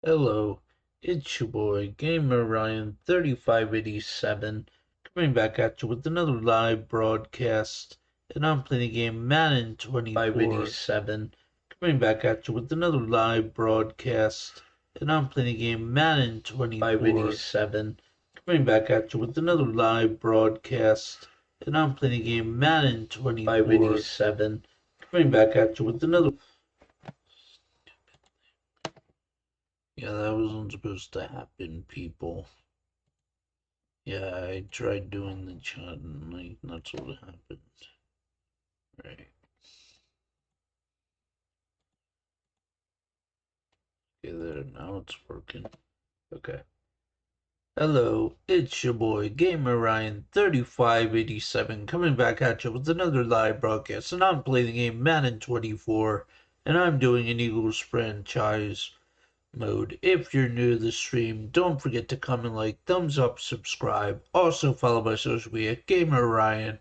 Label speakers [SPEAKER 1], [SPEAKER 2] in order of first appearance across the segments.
[SPEAKER 1] Hello, it's your boy Gamer Ryan 3587 coming back at you with another live broadcast, and I'm playing the game Madden 2587 coming back at you with another live broadcast, and I'm playing the game Madden 2587 coming back at you with another live broadcast, and I'm playing the game Madden 2587 coming back at you with another. Yeah, that wasn't supposed to happen, people. Yeah, I tried doing the chat and that's what happened. Right. Okay, there, now it's working. Okay. Hello, it's your boy Gamer Ryan 3587 coming back at you with another live broadcast, and I'm playing the game Madden 24, and I'm doing an Eagles franchise mode. If you're new to the stream, don't forget to comment, like, thumbs up, subscribe. Also follow my social media, Gamer Ryan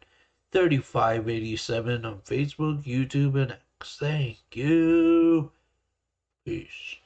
[SPEAKER 1] 3587 on Facebook, YouTube, and X. Thank you. Peace.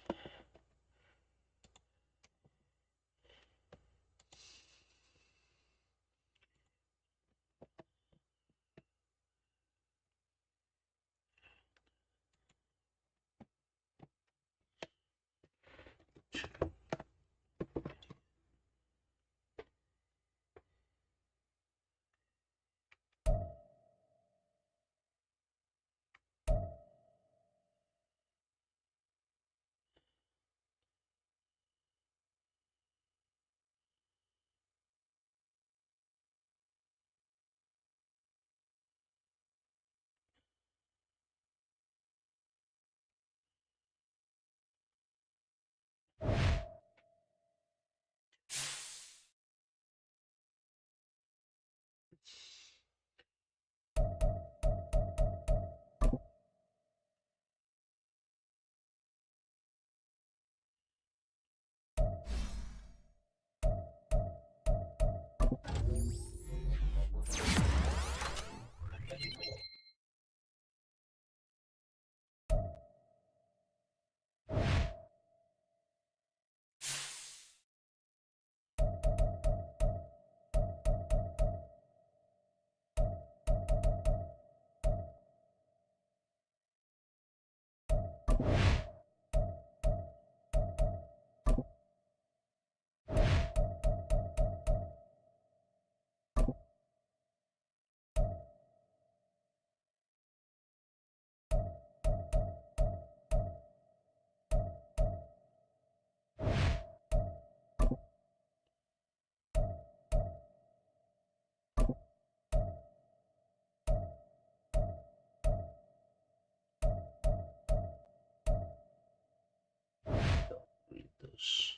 [SPEAKER 1] Read this.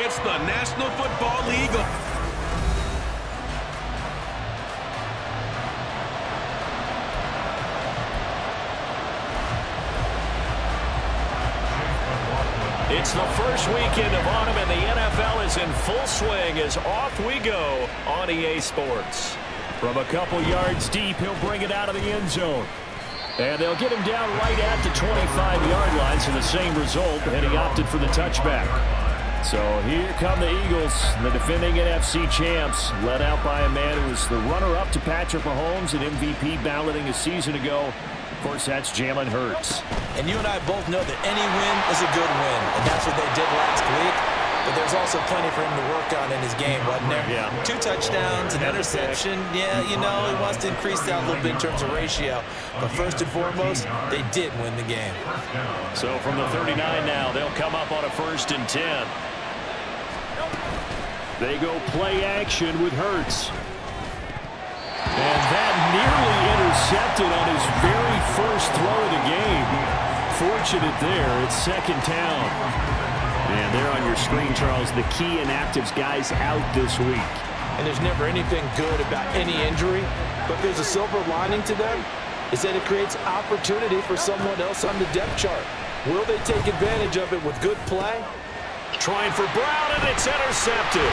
[SPEAKER 2] It's the National Football League. It's the first weekend of autumn, and the NFL is in full swing as off we go on EA Sports. From a couple yards deep, he'll bring it out of the end zone. And they'll get him down right at the 25-yard line, so the same result, and he opted for the touchback. So here come the Eagles, the defending NFC champs, led out by a man who was the runner-up to Patrick Mahomes and MVP balloting a season ago. Of course, that's Jalen Hurts.
[SPEAKER 3] And you and I both know that any win is a good win, and that's what they did last week. but there's also plenty for him to work on in his game, wasn't there?
[SPEAKER 2] Yeah.
[SPEAKER 3] 2 touchdowns, an interception. Yeah, he wants to increase that a little bit in terms of ratio. But first and foremost, they did win the game.
[SPEAKER 2] So from the 39 now, they'll come up on a 1st and 10. They go play action with Hurts. And that nearly intercepted on his very first throw of the game. Fortunate there, it's 2nd down. And there on your screen, Charles, the key inactives guys out this week.
[SPEAKER 3] And there's never anything good about any injury, but there's a silver lining to them, is that it creates opportunity for someone else on the depth chart. Will they take advantage of it with good play?
[SPEAKER 2] Trying for Brown, and it's intercepted.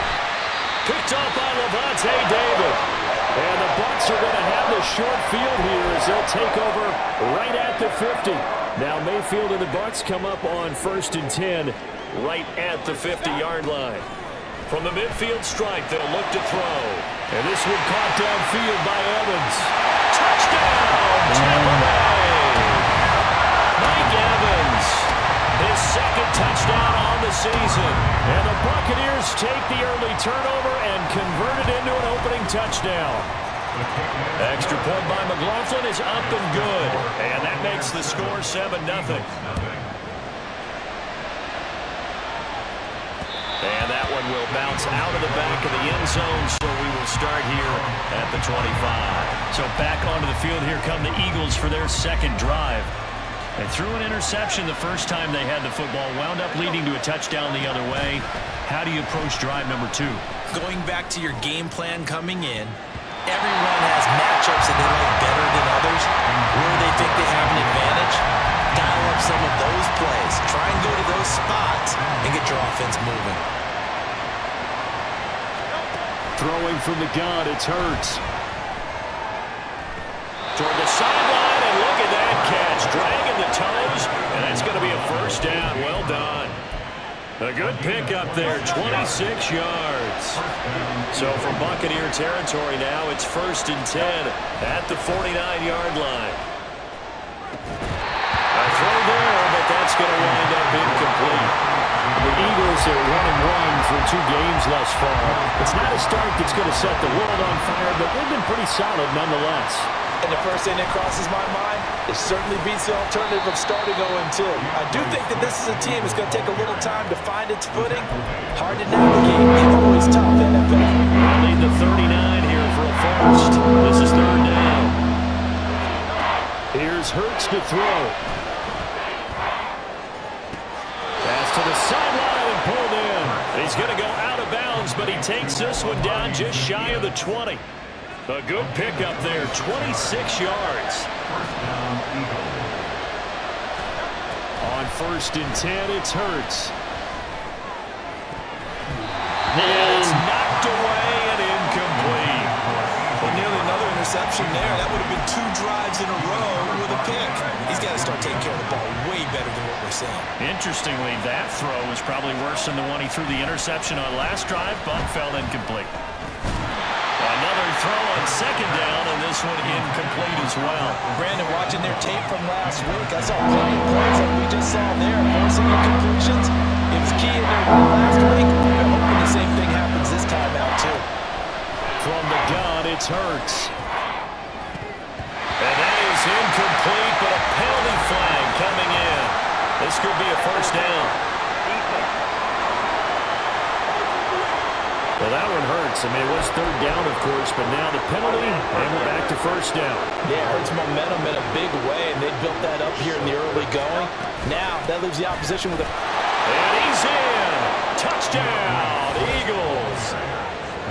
[SPEAKER 2] Picked off by Levante David. And the Bucs are going to have the short field here as they'll take over right at the 50. Now Mayfield and the Bucs come up on 1st and 10 right at the 50-yard line. From the midfield strike, they'll look to throw. And this one caught downfield by Evans. Touchdown, Tampa Bay! Mike Evans, his 2nd touchdown on the season. And the Buccaneers take the early turnover and convert it into an opening touchdown. Extra point by McLaughlin is up and good. And that makes the score 7-0. And that one will bounce out of the back of the end zone, so we will start here at the 25. So back onto the field, here come the Eagles for their 2nd drive. They threw an interception the first time they had the football, wound up leading to a touchdown the other way. How do you approach drive number 2?
[SPEAKER 3] Going back to your game plan coming in, everyone has matchups that they like better than others. Where they think they have an advantage, dial up some of those plays. Try and go to those spots and get your offense moving.
[SPEAKER 2] Throwing from the gun, it's Hurts. Toward the sideline, and look at that catch. Dragging the toes, and that's going to be a 1st down. Well done. A good pickup there, 26 yards. So from Buccaneer territory now, it's 1st and 10 at the 49-yard line. A throw there, but that's going to wind up incomplete. The Eagles are 1-1 for 2 games thus far. It's not a start that's going to set the world on fire, but they've been pretty solid nonetheless.
[SPEAKER 3] And the first thing that crosses my mind, it certainly beats the alternative of starting 0-2. I do think that this is a team that's going to take a little time to find its footing. Hard to navigate. It's always tough in NFL.
[SPEAKER 2] They'll need the 39 here for a 1st. This is 3rd down. Here's Hurts to throw. Pass to the sideline and pulled in. He's going to go out of bounds, but he takes this one down just shy of the 20. A good pickup there, 26 yards. On 1st and 10, it's Hurts. And it's knocked away and incomplete.
[SPEAKER 3] Well, nearly another interception there. That would have been 2 drives in a row with a pick. He's got to start taking care of the ball way better than what we're seeing.
[SPEAKER 2] Interestingly, that throw was probably worse than the one he threw the interception on last drive, but fell incomplete. Another throw on 2nd down, and this one incomplete as well.
[SPEAKER 3] Brandon, watching their tape from last week, I saw plenty of plays like we just saw there, forcing incompletions. It was key in their win last week. They're hoping the same thing happens this time out, too.
[SPEAKER 2] From the gun, it's Hurts. And that is incomplete, but a penalty flag coming in. This could be a 1st down. Well, that one hurts. I mean, it was 3rd down, of course, but now the penalty, and we're back to 1st down.
[SPEAKER 3] Yeah, it hurts momentum in a big way, and they built that up here in the early going. Now, that leaves the opposition with a...
[SPEAKER 2] And he's in! Touchdown, Eagles!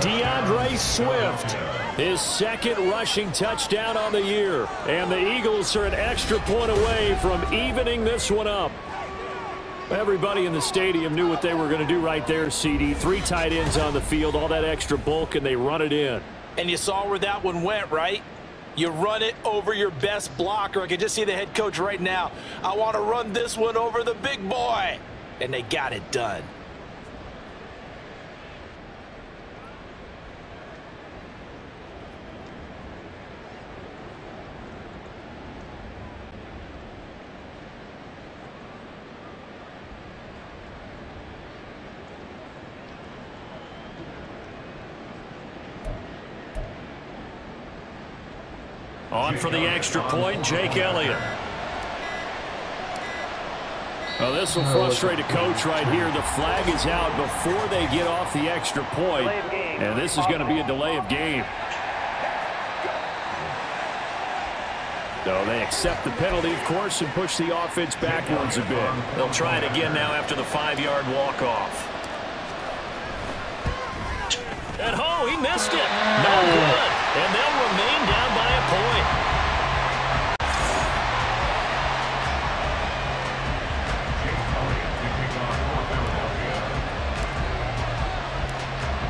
[SPEAKER 2] DeAndre Swift, his 2nd rushing touchdown on the year. And the Eagles are an extra point away from evening this one up. Everybody in the stadium knew what they were going to do right there, CD. 3 tight ends on the field, all that extra bulk, and they run it in.
[SPEAKER 3] And you saw where that one went, right? You run it over your best blocker. I can just see the head coach right now. I want to run this one over the big boy. And they got it done.
[SPEAKER 2] On for the extra point, Jake Elliott. Well, this will frustrate a coach right here. The flag is out before they get off the extra point, and this is going to be a delay of game. So they accept the penalty, of course, and push the offense backwards a bit. They'll try it again now after the 5-yard walk-off. At home, he missed it. No good. And they'll remain down by a point.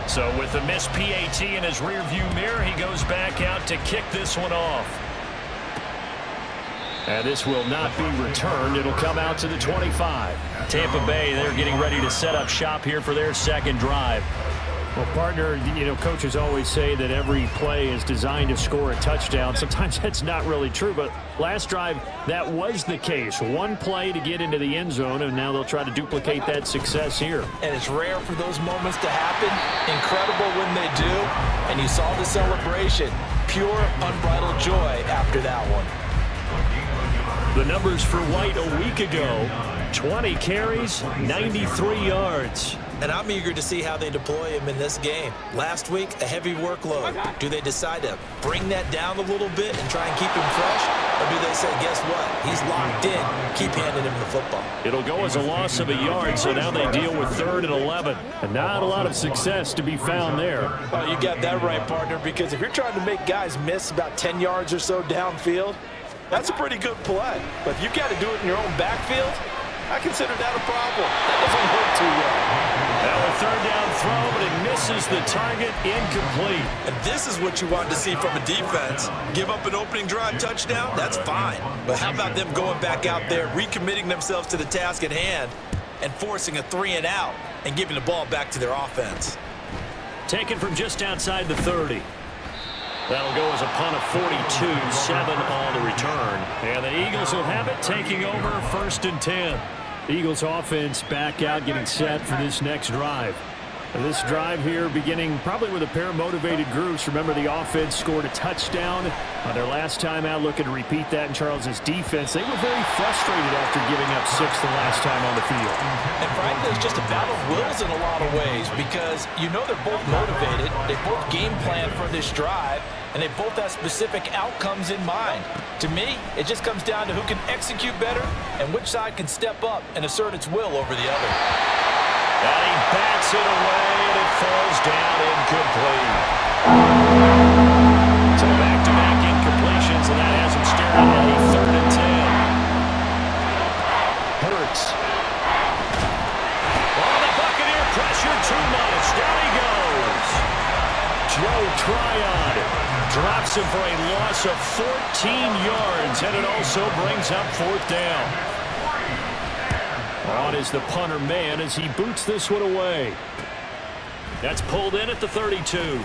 [SPEAKER 2] So with the missed PAT in his rearview mirror, he goes back out to kick this one off. And this will not be returned. It'll come out to the 25. Tampa Bay, they're getting ready to set up shop here for their second drive.
[SPEAKER 4] Well, partner, coaches always say that every play is designed to score a touchdown. Sometimes that's not really true, but last drive, that was the case. One play to get into the end zone, and now they'll try to duplicate that success here.
[SPEAKER 3] And it's rare for those moments to happen. Incredible when they do. And you saw the celebration. Pure, unbridled joy after that one.
[SPEAKER 2] The numbers for White a week ago, 20 carries, 93 yards.
[SPEAKER 3] And I'm eager to see how they deploy him in this game. Last week, a heavy workload. Do they decide to bring that down a little bit and try and keep him fresh? Or do they say, guess what? He's locked in. Keep handing him the football.
[SPEAKER 2] It'll go as a loss of a yard, so now they deal with 3rd and 11.
[SPEAKER 4] And not a lot of success to be found there.
[SPEAKER 3] Oh, you got that right, partner, because if you're trying to make guys miss about 10 yards or so downfield, that's a pretty good play. But if you got to do it in your own backfield, I consider that a problem. That doesn't work too well.
[SPEAKER 2] Now a 3rd down throw, but it misses the target, incomplete.
[SPEAKER 3] And this is what you want to see from a defense. Give up an opening drive touchdown, that's fine. But how about them going back out there, recommitting themselves to the task at hand, and forcing a 3-and-out and giving the ball back to their offense?
[SPEAKER 2] Taken from just outside the 30. That'll go as a punt of 42, 7 on the return. And the Eagles will have it, taking over 1st and 10.
[SPEAKER 4] The Eagles offense back out, getting set for this next drive. And this drive here beginning probably with a pair of motivated groups. Remember, the offense scored a touchdown on their last time out, looking to repeat that in Charles's defense. They were very frustrated after giving up 6 the last time on the field.
[SPEAKER 3] And frankly, it's just a battle of wills in a lot of ways because they're both motivated. They both game plan for this drive, and they both have specific outcomes in mind. To me, it just comes down to who can execute better and which side can step up and assert its will over the other.
[SPEAKER 2] And he bats it away, and it falls down incomplete. So back-to-back incompletions, and that has him staring at a 3rd and 10. Hurts. Oh, the Buccaneer pressure too much. Down he goes. Joe Tryon drops him for a loss of 14 yards, and it also brings up 4th down. On is the punter man as he boots this one away. That's pulled in at the 32.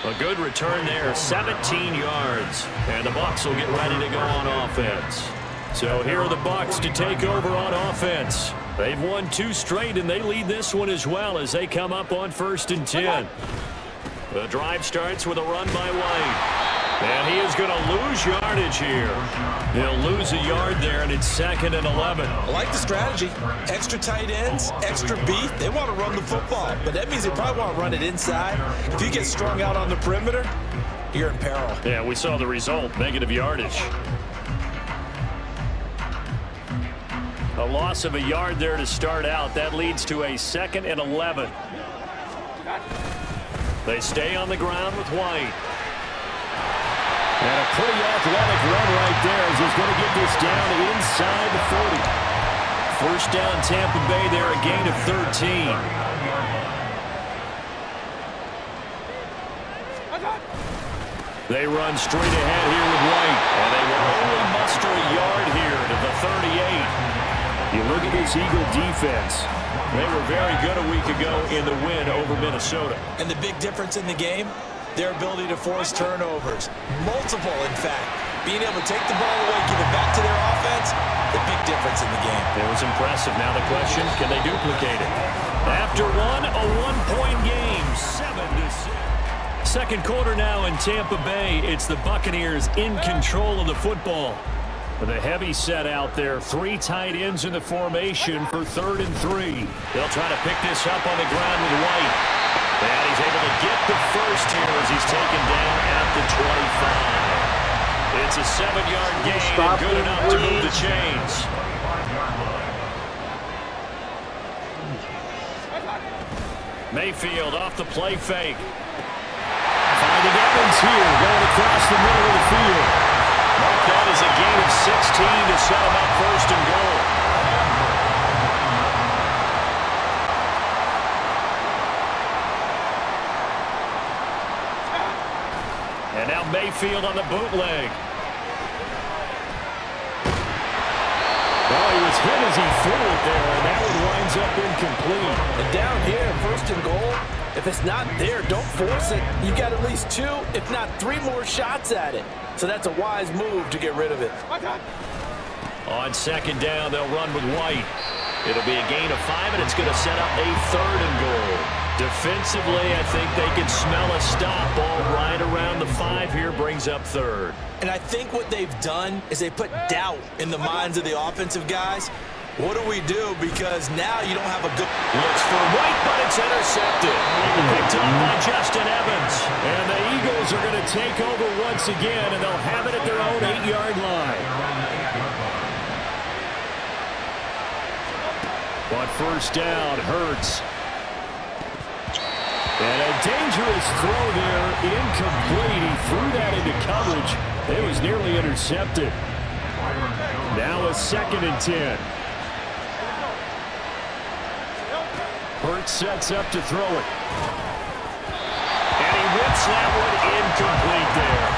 [SPEAKER 2] A good return there, 17 yards. And the Bucs will get ready to go on offense. So here are the Bucs to take over on offense. They've won 2 straight, and they lead this one as well as they come up on 1st and 10. The drive starts with a run by White. And he is going to lose yardage here. He'll lose a yard there, and it's 2nd and 11.
[SPEAKER 3] I like the strategy. Extra tight ends, extra beef. They want to run the football, but that means they probably want to run it inside. If you get strung out on the perimeter, you're in peril.
[SPEAKER 2] Yeah, we saw the result, negative yardage. A loss of a yard there to start out. That leads to a 2nd and 11. They stay on the ground with White. And a pretty athletic run right there as he's going to get this down inside the 40. 1st down Tampa Bay there, a gain of 13. They run straight ahead here with White. And they will only muster a yard here to the 38.
[SPEAKER 4] You look at this Eagle defense.
[SPEAKER 2] They were very good a week ago in the win over Minnesota.
[SPEAKER 3] And the big difference in the game? Their ability to force turnovers. Multiple, in fact. Being able to take the ball away, give it back to their offense, the big difference in the game.
[SPEAKER 2] It was impressive. Now the question, can they duplicate it? After one, a one-point game, 7-6. second quarter now in Tampa Bay. It's the Buccaneers in control of the football.
[SPEAKER 4] With a heavy set out there, 3 tight ends in the formation for 3rd and 3.
[SPEAKER 2] They'll try to pick this up on the ground with White. And he's able to get the first here as he's taken down at the 25. It's a 7-yard gain and good enough to move the chains. Mayfield off the play fake.
[SPEAKER 4] Finding Evans here, going across the middle of the field.
[SPEAKER 2] Mark that as a gain of 16 to set him up 1st and goal. And now Mayfield on the bootleg.
[SPEAKER 4] Well, he was hit as he threw it there, and that one winds up incomplete.
[SPEAKER 5] And down here, 1st and goal, if it's not there, don't force it. You got at least 2, if not 3 more shots at it. So that's a wise move to get rid of it.
[SPEAKER 2] On 2nd down, they'll run with White. It'll be a gain of 5, and it's going to set up a 3rd and goal. Defensively, I think they can smell a stop. Ball right around the 5 here, brings up 3rd.
[SPEAKER 5] And I think what they've done is they put doubt in the minds of the offensive guys. What do we do? Because now you don't have a good...
[SPEAKER 2] Looks for White, but it's intercepted. Picked up by Justin Evans.
[SPEAKER 4] And the Eagles are going to take over once again, and they'll have it at their own 8-yard line. But 1st down, Hurts. And a dangerous throw there, incomplete. He threw that into coverage. It was nearly intercepted. Now a 2nd and 10. Hurts sets up to throw it.
[SPEAKER 2] And he whips that one incomplete there.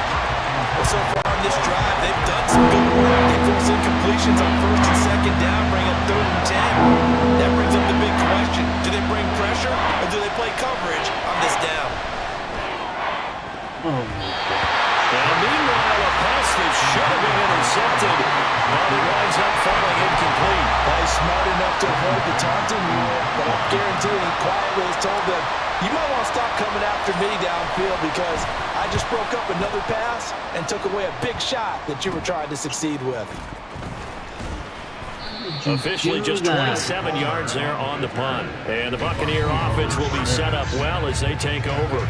[SPEAKER 5] Well, so far on this drive, they've done some good work. They force incompletions on 1st and 2nd down, bring up 3rd and 10. That brings up the big question. Do they bring pressure or do they play coverage on this down?
[SPEAKER 2] And meanwhile, a pass that should have been intercepted. Now it winds up falling incomplete.
[SPEAKER 5] Probably smart enough to avoid the taunting rule, but I guarantee he quietly has told them, you might want to stop coming after me downfield because I just broke up another pass and took away a big shot that you were trying to succeed with.
[SPEAKER 2] Officially just 27 yards there on the punt. And the Buccaneer offense will be set up well as they take over.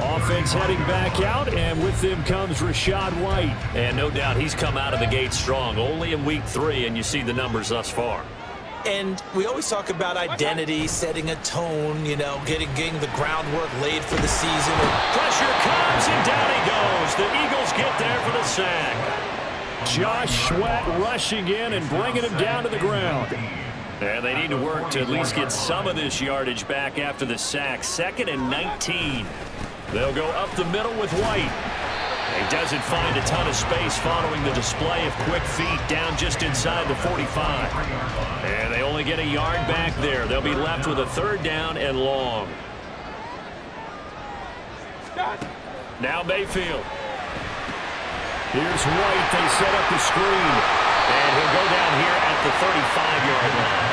[SPEAKER 4] Offense heading back out, and with them comes Rachaad White.
[SPEAKER 2] And no doubt he's come out of the gate strong. Only in week 3, and you see the numbers thus far.
[SPEAKER 5] And we always talk about identity, setting a tone, you know, getting the groundwork laid for the season.
[SPEAKER 2] Pressure comes, and down he goes. The Eagles get there for the sack.
[SPEAKER 4] Josh Sweat rushing in and bringing him down to the ground.
[SPEAKER 2] And they need to work to at least get some of this yardage back after the sack. 2nd and 19. They'll go up the middle with White. He doesn't find a ton of space following the display of quick feet down just inside the 45. And they only get a yard back there. They'll be left with a 3rd down and long. Now Mayfield.
[SPEAKER 4] Here's White. They set up the screen.
[SPEAKER 2] And he'll go down here at the 35-yard line.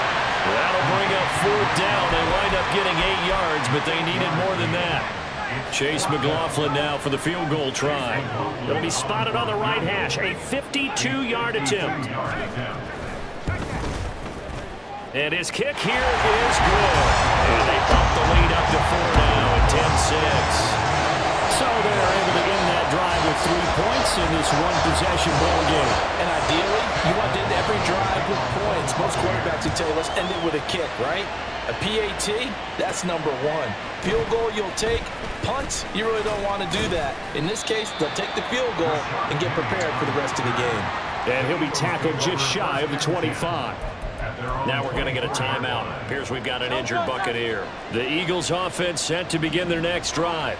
[SPEAKER 2] That'll bring up 4th down. They wind up getting 8 yards, but they needed more than that. Chase McLaughlin now for the field goal try. It'll be spotted on the right hash. A 52-yard attempt. And his kick here is good. And they bump the lead up to 4 now at 10-6.
[SPEAKER 4] So they're able to end that drive with 3 points in this one-possession ball game.
[SPEAKER 5] And ideally, you want to end every drive with points. Most quarterbacks would tell you, let's end it with a kick, right? A PAT, that's number 1. Field goal you'll take. Punts, you really don't want to do that. In this case, they'll take the field goal and get prepared for the rest of the game.
[SPEAKER 4] And he'll be tackled just shy of the 25.
[SPEAKER 2] Now we're going to get a timeout. Appears we've got an injured Buccaneer. The Eagles offense set to begin their next drive.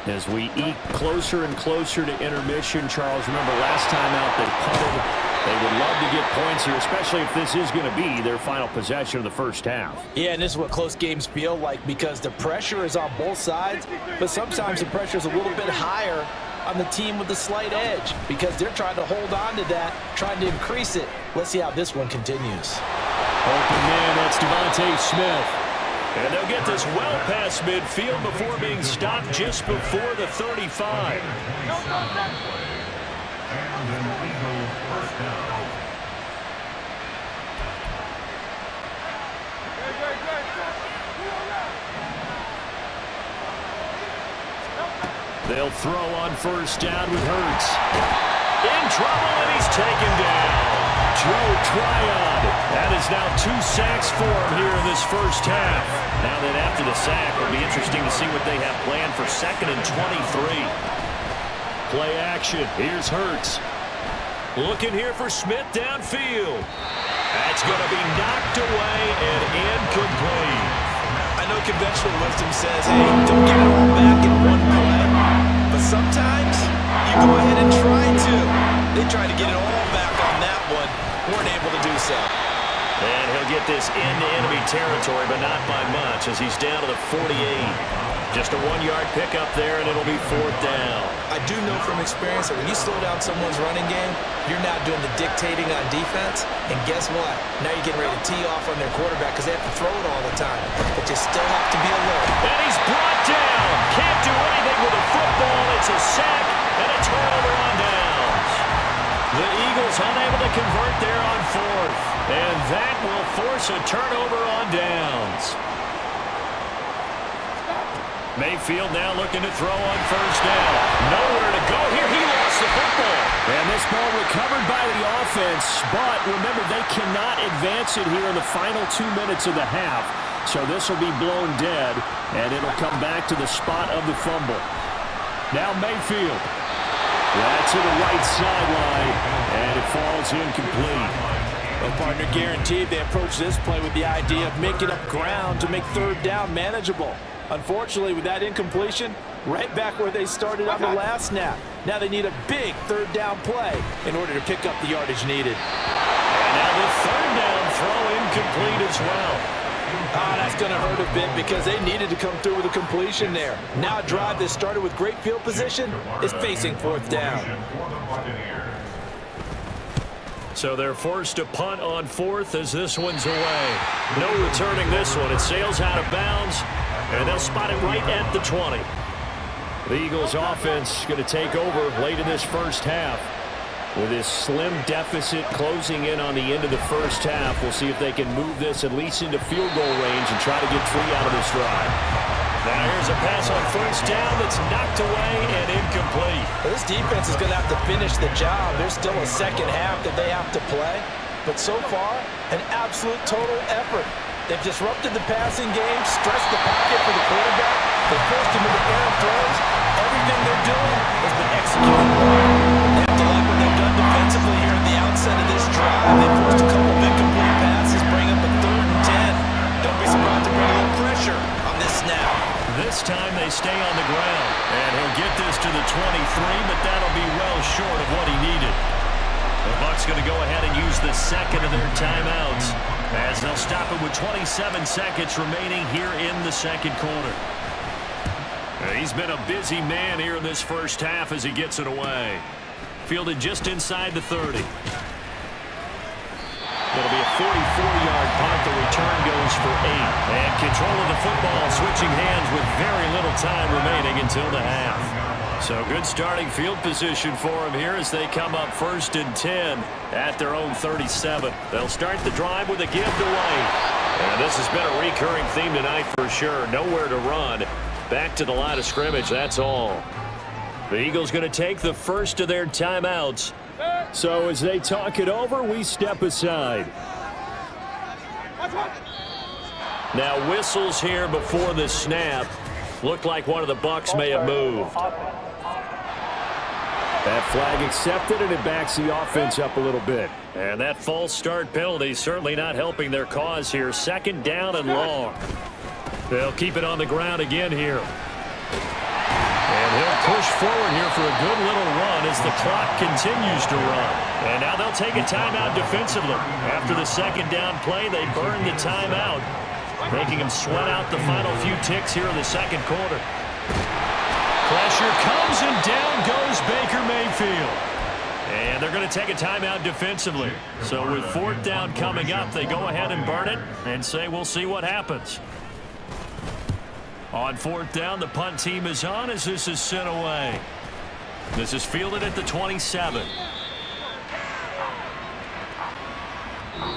[SPEAKER 4] As we eke closer and closer to intermission, Charles, remember last time out they punted. They would love to get points here, especially if this is going to be their final possession of the first half.
[SPEAKER 5] Yeah, and this is what close games feel like because the pressure is on both sides, but sometimes the pressure is a little bit higher on the team with the slight edge because they're trying to hold on to that, trying to increase it. Let's see how this one continues.
[SPEAKER 4] Open man, that's Devontae Smith.
[SPEAKER 2] And they'll get this well past midfield before being stopped just before the 35. They'll throw on first down with Hurts. In trouble, and he's taken down. Joe Tryon. That is now 2 sacks for him here in this first half. Now that after the sack, it'll be interesting to see what they have planned for 2nd and 23. Play action. Here's Hurts. Looking here for Smith downfield. That's going to be knocked away and incomplete.
[SPEAKER 5] I know conventional wisdom says, hey, don't give it all back in one play. But sometimes you go ahead and try to. They tried to get it all back on that one. Weren't able to do so.
[SPEAKER 2] And he'll get this into enemy territory, but not by much as he's down to the 48. Just a 1-yard pickup there, and it'll be 4th down.
[SPEAKER 5] I do know from experience that when you slow down someone's running game, you're now doing the dictating on defense. And guess what? Now you're getting ready to tee off on their quarterback because they have to throw it all the time. But you still have to be alert.
[SPEAKER 2] And he's brought down. Can't do anything with a football. It's a sack and a turnover on downs. The Eagles unable to convert there on 4th. And that will force a turnover on downs. Mayfield now looking to throw on first down. Nowhere to go here. He lost the football.
[SPEAKER 4] And this ball recovered by the offense, but remember, they cannot advance it here in the final 2 minutes of the half. So this will be blown dead, and it'll come back to the spot of the fumble. Now Mayfield. That's to the right sideline, and it falls incomplete.
[SPEAKER 5] Well, partner, guaranteed they approach this play with the idea of making up ground to make 3rd down manageable. Unfortunately, with that incompletion, right back where they started on the last snap. Now they need a big 3rd down play in order to pick up the yardage needed.
[SPEAKER 2] And now the 3rd down throw incomplete as well.
[SPEAKER 5] Oh, that's going to hurt a bit because they needed to come through with a completion there. Now a drive that started with great field position is facing 4th down.
[SPEAKER 2] So they're forced to punt on 4th as this one's away. No returning this one. It sails out of bounds, and they'll spot it right at the 20. The Eagles offense going to take over late in this first half. With this slim deficit closing in on the end of the first half, we'll see if they can move this at least into field goal range and try to get 3 out of this drive. Now here's a pass on first down that's knocked away and incomplete.
[SPEAKER 5] Well, this defense is going to have to finish the job. There's still a second half that they have to play. But so far, an absolute total effort. They've disrupted the passing game, stressed the pocket for the quarterback. They've forced him into errant throws. Everything they're doing has been executed. They have to like what they've done defensively here at the outset of this drive. They forced a couple of incomplete passes, bring up a 3rd and 10. Don't be surprised to bring a little pressure on this snap.
[SPEAKER 2] This time they stay on the ground. And he'll get this to the 23, but that'll be well short of what he needed. The Bucs going to go ahead and use the 2nd of their timeouts as they'll stop it with 27 seconds remaining here in the 2nd quarter. He's been a busy man here in this first half as he gets it away. Fielded just inside the 30. It'll be a 44-yard punt. The return goes for 8. And control of the football switching hands with very little time remaining until the half. So good starting field position for them here as they come up 1st and 10 at their own 37. They'll start the drive with a give to White. And this has been a recurring theme tonight for sure. Nowhere to run. Back to the line of scrimmage, that's all. The Eagles going to take the first of their timeouts.
[SPEAKER 4] So as they talk it over, we step aside.
[SPEAKER 2] Now whistles here before the snap. Looked like one of the Bucs may have moved.
[SPEAKER 4] That flag accepted, and it backs the offense up a little bit.
[SPEAKER 2] And that false start penalty certainly not helping their cause here. 2nd down and long. They'll keep it on the ground again here. And he'll push forward here for a good little run as the clock continues to run. And now they'll take a timeout defensively. After the 2nd down play, they burn the timeout, making them sweat out the final few ticks here in the 2nd quarter. Pressure comes, and down goes Baker Mayfield. And they're going to take a timeout defensively. So with 4th down coming up, they go ahead and burn it and say we'll see what happens. On fourth down, the punt team is on as this is sent away. This is fielded at the 27.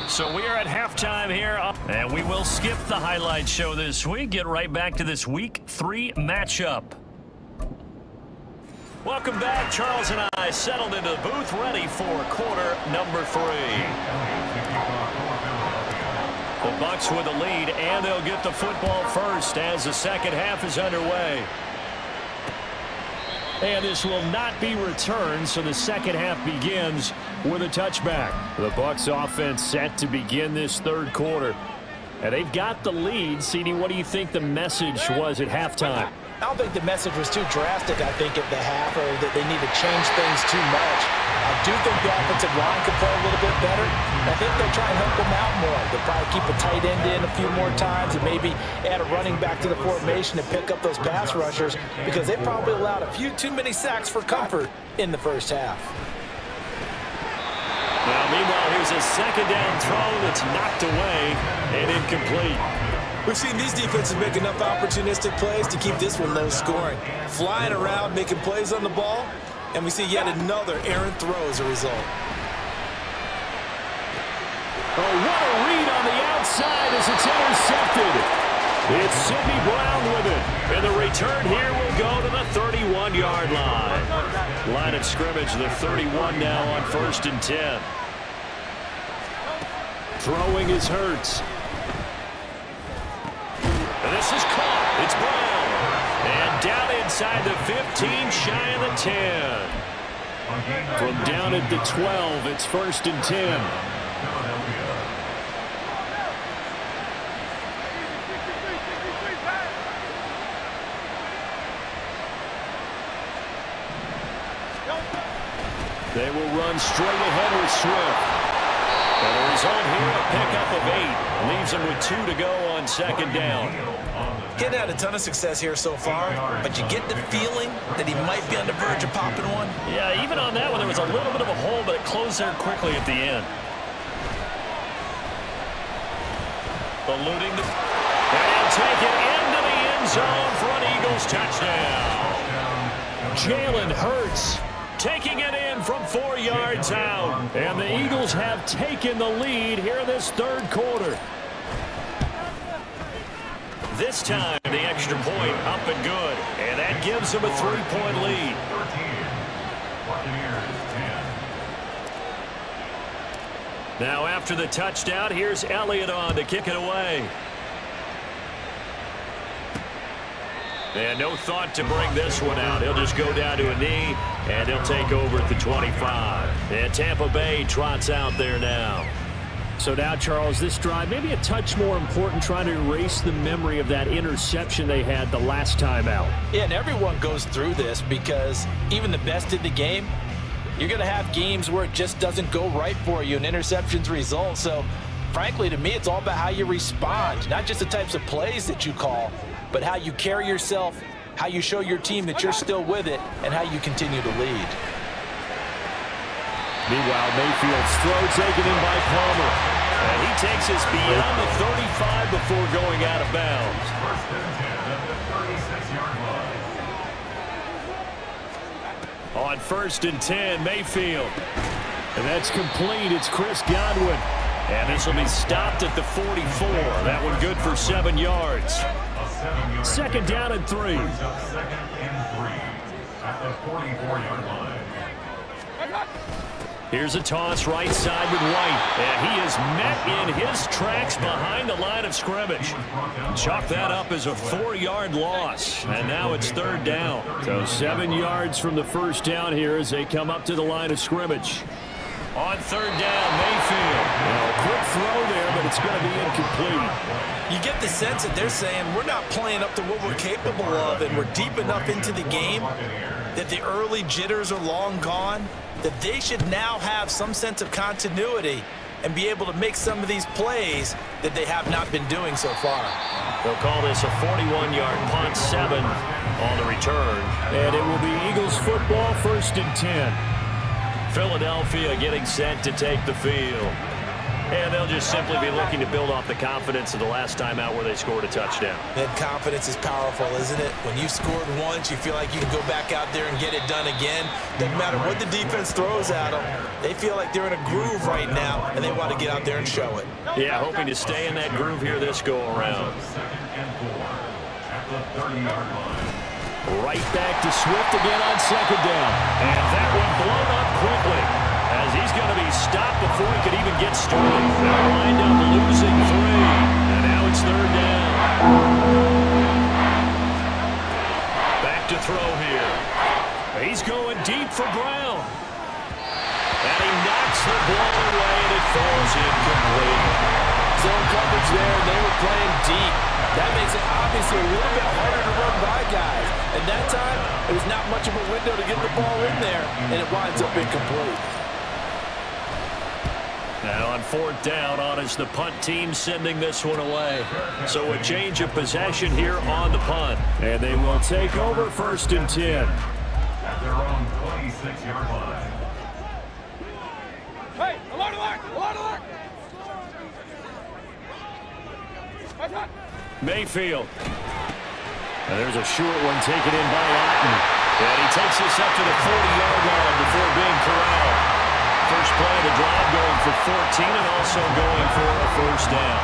[SPEAKER 2] So we are at halftime here, and we will skip the highlight show this week. Get right back to this Week 3 matchup. Welcome back. Charles and I settled into the booth, ready for quarter number 3. The Bucs with the lead, and they'll get the football first as the second half is underway. And this will not be returned, so the second half begins with a touchback. The Bucs offense set to begin this third quarter. And they've got the lead. CD, what do you think the message was at halftime?
[SPEAKER 5] I don't think the message was too drastic, I think, at the half, or that they need to change things too much. I do think the offensive line could play a little bit better. I think they'll try and help them out more. They'll probably keep a tight end in a few more times and maybe add a running back to the formation to pick up those pass rushers, because they probably allowed a few too many sacks for comfort in the first half.
[SPEAKER 2] Now, meanwhile, here's a second down throw that's knocked away and incomplete.
[SPEAKER 5] We've seen these defenses make enough opportunistic plays to keep this one low scoring. Flying around, making plays on the ball, and we see yet another errant throw as a result.
[SPEAKER 2] Oh, what a read on the outside as it's intercepted. It's Sidney Brown with it. And the return here will go to the 31-yard line. Line of scrimmage, the 31 now on 1st and 10. Throwing is Hurts. And this is caught. It's Brown. And down inside the 15, shy of the 10. From down at the 12, it's 1st and 10. They will run straight ahead with Swift. And the result here, a pickup of 8. Leaves him with 2 to go on second down.
[SPEAKER 5] He hadn't had a ton of success here so far, but you get the feeling that he might be on the verge of popping one.
[SPEAKER 2] Yeah, even on that one, there was a little bit of a hole, but it closed there quickly at the end. Eluding the... And he'll take it into the end zone for an Eagles touchdown. Jalen Hurts taking it in from 4 yards out. And the Eagles have taken the lead here in this third quarter. This time, the extra point up and good. And that gives them a 3-point lead. Now after the touchdown, here's Elliott on to kick it away. And no thought to bring this one out. He'll just go down to a knee, and he'll take over at the 25. And Tampa Bay trots out there now.
[SPEAKER 4] So now, Charles, this drive maybe a touch more important, trying to erase the memory of that interception they had the last time out.
[SPEAKER 5] Yeah, and everyone goes through this, because even the best in the game, you're going to have games where it just doesn't go right for you, and interceptions result. So, frankly, to me, it's all about how you respond, not just the types of plays that you call, but how you carry yourself, how you show your team that you're still with it, and how you continue to lead.
[SPEAKER 2] Meanwhile, Mayfield's throw taken in by Palmer. And he takes us beyond the 35 before going out of bounds. On 1st and 10, Mayfield. And that's complete. It's Chris Godwin. And this will be stopped at the 44. That one good for 7 yards. Second down and 3. At the 44-yard line. Here's a toss right side with White. And he is met in his tracks behind the line of scrimmage. Chalk that up as a 4-yard loss. And now it's third down. So 7 yards from the first down here as they come up to the line of scrimmage. On third down, Mayfield. Well, quick throw there, but it's going to be incomplete.
[SPEAKER 5] You get the sense that they're saying we're not playing up to what we're capable of, and we're deep enough into the game that the early jitters are long gone, that they should now have some sense of continuity and be able to make some of these plays that they have not been doing so far.
[SPEAKER 2] They'll call this a 41-yard punt, 7 on the return.
[SPEAKER 4] And it will be Eagles football, 1st and 10.
[SPEAKER 2] Philadelphia getting set to take the field. And they'll just simply be looking to build off the confidence of the last time out where they scored a touchdown.
[SPEAKER 3] And confidence is powerful, isn't it? When you've scored once, you feel like you can go back out there and get it done again. Doesn't matter what the defense throws at them. They feel like they're in a groove right now, and they want to get out there and show it.
[SPEAKER 2] Yeah, hoping to stay in that groove here this go-around. Right back to Swift again on second down. And that one blown up quickly, as he's going to be stopped before he could even get started. They'll wind up losing 3, and now it's third down. Back to throw here. He's going deep for Brown. And he knocks the ball away, and it falls incomplete.
[SPEAKER 5] Zone coverage there, and they were playing deep. That makes it obviously a little bit harder to run by guys. And that time, it was not much of a window to get the ball in there, and it winds up incomplete.
[SPEAKER 2] Now on fourth down, on is the punt team sending this one away. So a change of possession here on the punt.
[SPEAKER 4] And they will take over 1st and 10.
[SPEAKER 6] At their own 26-yard line.
[SPEAKER 7] Hey, alert, alert, alert, alert!
[SPEAKER 2] Mayfield. And there's a short one taken in by Lawton. And he takes this up to the 40-yard line before being corralled. First play of the drive going for 14 and also going for a first down.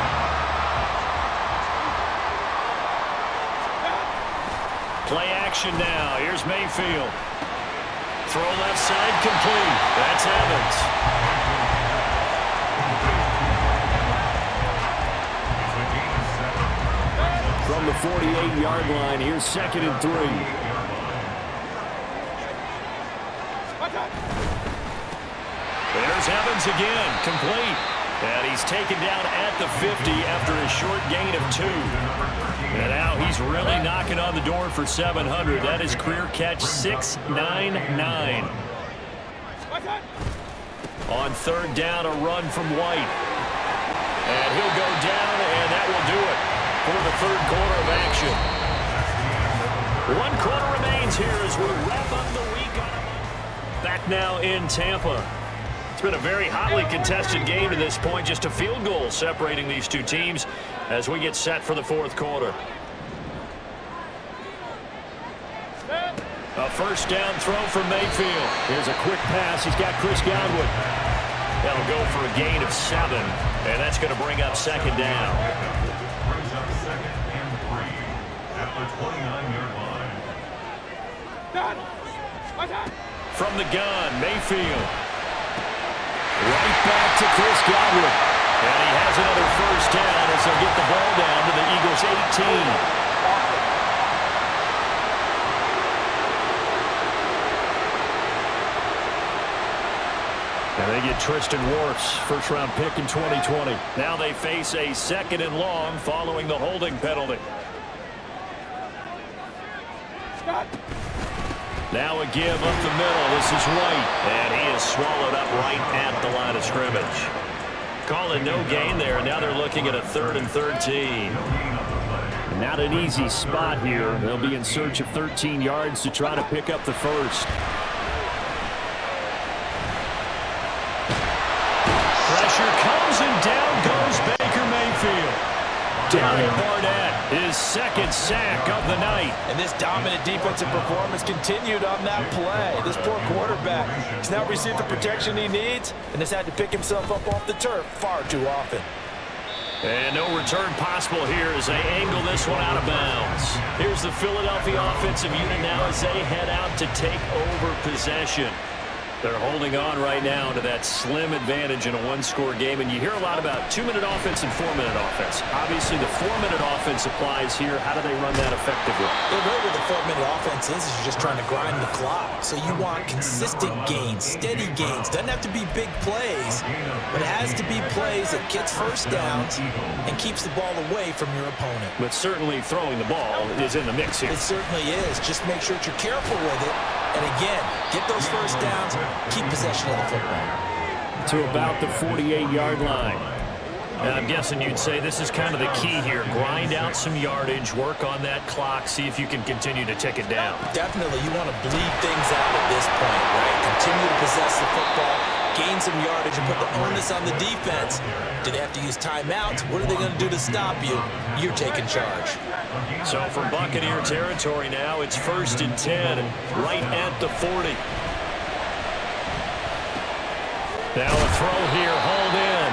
[SPEAKER 2] Play action now. Here's Mayfield. Throw left side complete. That's Evans.
[SPEAKER 4] From the 48-yard line, here's 2nd and 3.
[SPEAKER 2] There's Evans again, complete. And he's taken down at the 50 after a short gain of 2. And now he's really knocking on the door for 700. That is career catch 699. On third down, a run from White. And he'll go down, and that will do it for the third quarter of action. 1 quarter remains here as we wrap up the week. Back now in Tampa. It's been a very hotly contested game to this point. Just a field goal separating these two teams as we get set for the fourth quarter. A first down throw from Mayfield. Here's a quick pass. He's got Chris Godwin. They'll go for a gain of 7, and that's going to bring up second down.
[SPEAKER 6] Brings up 2nd and 3 at the 29-yard line.
[SPEAKER 2] From the gun, Mayfield. Right back to Chris Godwin. And he has another first down as they'll get the ball down to the Eagles' 18. And they get Tristan Wirfs, first-round pick in 2020. Now they face a 2nd and long following the holding penalty. Now a give up the middle. This is White. And he is swallowed up right at the line of scrimmage. Calling no gain there. Now they're looking at a 3rd and 13.
[SPEAKER 4] Not an easy spot here. They'll be in search of 13 yards to try to pick up the first.
[SPEAKER 2] Pressure comes and down goes Baker Mayfield. Derek Barnett, his 2nd sack of the night.
[SPEAKER 5] And this dominant defensive performance continued on that play. This poor quarterback has now received the protection he needs and has had to pick himself up off the turf far too often.
[SPEAKER 2] And no return possible here as they angle this one out of bounds. Here's the Philadelphia offensive unit now as they head out to take over possession. They're holding on right now to that slim advantage in a one-score game, and you hear a lot about 2-minute offense and 4-minute offense. Obviously, the 4-minute offense applies here. How do they run that effectively?
[SPEAKER 3] The way with the 4-minute offense is you're just trying to grind the clock. So you want consistent gains, steady gains. Doesn't have to be big plays, but it has to be plays that gets first downs and keeps the ball away from your opponent.
[SPEAKER 2] But certainly throwing the ball is in the mix here.
[SPEAKER 3] It certainly is. Just make sure that you're careful with it. And again, get those first downs, keep possession of the football.
[SPEAKER 4] To about the 48-yard line. And I'm guessing you'd say this is kind of the key here. Grind out some yardage, work on that clock, see if you can continue to tick it down.
[SPEAKER 3] Definitely, you want to bleed things out at this point, right? Continue to possess the football, gain some yardage, and put the onus on the defense. Do they have to use timeouts? What are they going to do to stop you? You're taking charge.
[SPEAKER 4] So from Buccaneer territory now, it's 1st and 10, right at the 40. Now a throw here, hauled in.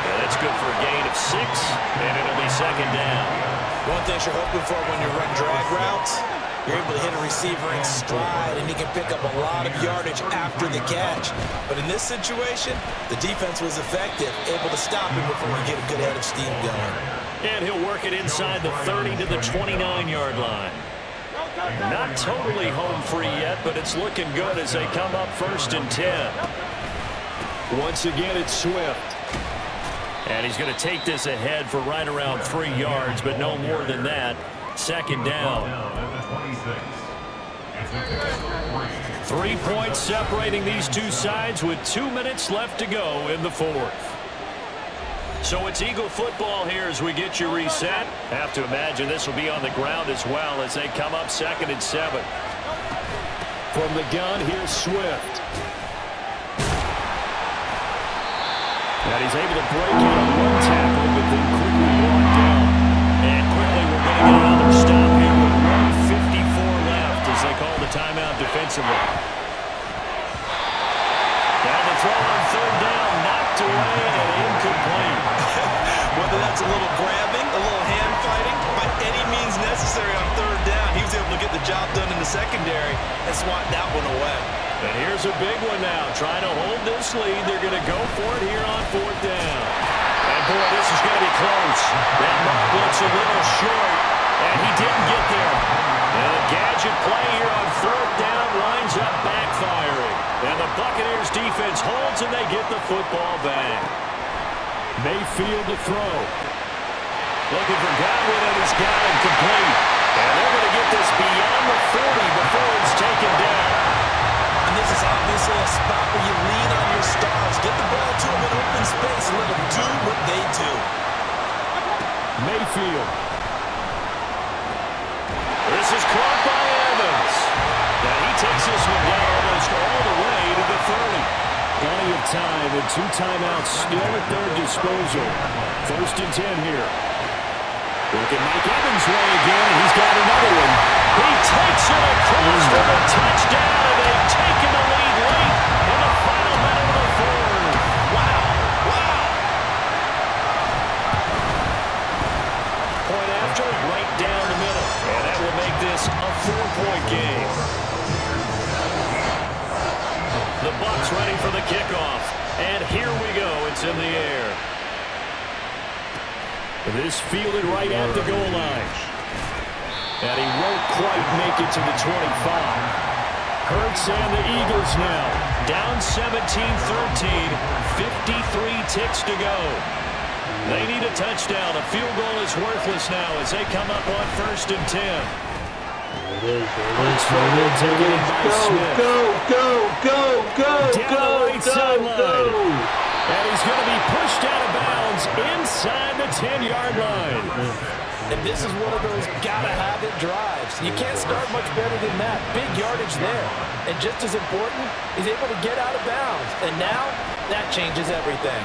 [SPEAKER 4] And that's good for a gain of 6, and it'll be 2nd down.
[SPEAKER 3] One thing you're hoping for when you run drag routes, you're able to hit a receiver in stride, and he can pick up a lot of yardage after the catch. But in this situation, the defense was effective, able to stop him before he get a good head of steam going.
[SPEAKER 4] And he'll work it inside the 30 to the 29-yard line. Not totally home free yet, but it's looking good as they come up 1st and 10. Once again, it's Swift. And he's going to take this ahead for right around 3 yards, but no more than that. 2nd down. 3 points separating these two sides with 2 minutes left to go in the 4th. So it's Eagle football here as we get you reset. Have to imagine this will be on the ground as well as they come up 2nd and 7. From the gun, here's Swift. And he's able to break out on 1 tackle, but then quickly brought down. And quickly we're going to get another stop here with 1:54 left as they call the timeout defensively. Down the throw on 3rd down, knocked away and incomplete.
[SPEAKER 3] Whether that's a little grabbing, a little hand fighting, by any means necessary on 3rd down, he was able to get the job done in the secondary and swat that one away.
[SPEAKER 4] And here's a big one now. Trying to hold this lead. They're going to go for it here on 4th down. And, boy, this is going to be close. That mark looks a little short, and he didn't get there. And a gadget play here on 4th down winds up backfiring. And the Buccaneers defense holds, and they get the football back. Mayfield to throw. Looking for Godwin, and he's got him complete. And they're going to get this beyond the 40 before it's taken down.
[SPEAKER 3] And this is obviously a spot where you lean on your stars. Get the ball to them in open space and let them do what they do.
[SPEAKER 4] Mayfield. This is caught by Evans. Now he takes this one down almost all the way to the 30. Plenty of time and 2 timeouts still at their disposal. 1st and 10 here. Looking Mike Evans' way again, and he's got another one. He takes it across for a touchdown, and they've taken the lead late in the final minute of the 4th. Wow. Point after, right down the middle. And that will make this a 4-point game. The Bucs ready for the kickoff. And here we go. It's in the air. This fielded right at the goal line. And he won't quite make it to the 25. Hurts and the Eagles now. Down 17-13. 53 ticks to go. They need a touchdown. A field goal is worthless now as they come up on 1st and 10. Down the right sideline. And he's going to be pushed out of bounds inside the 10-yard line.
[SPEAKER 5] And this is one of those gotta-have-it drives. You can't start much better than that. Big yardage there. And just as important, he's able to get out of bounds. And now, that changes everything.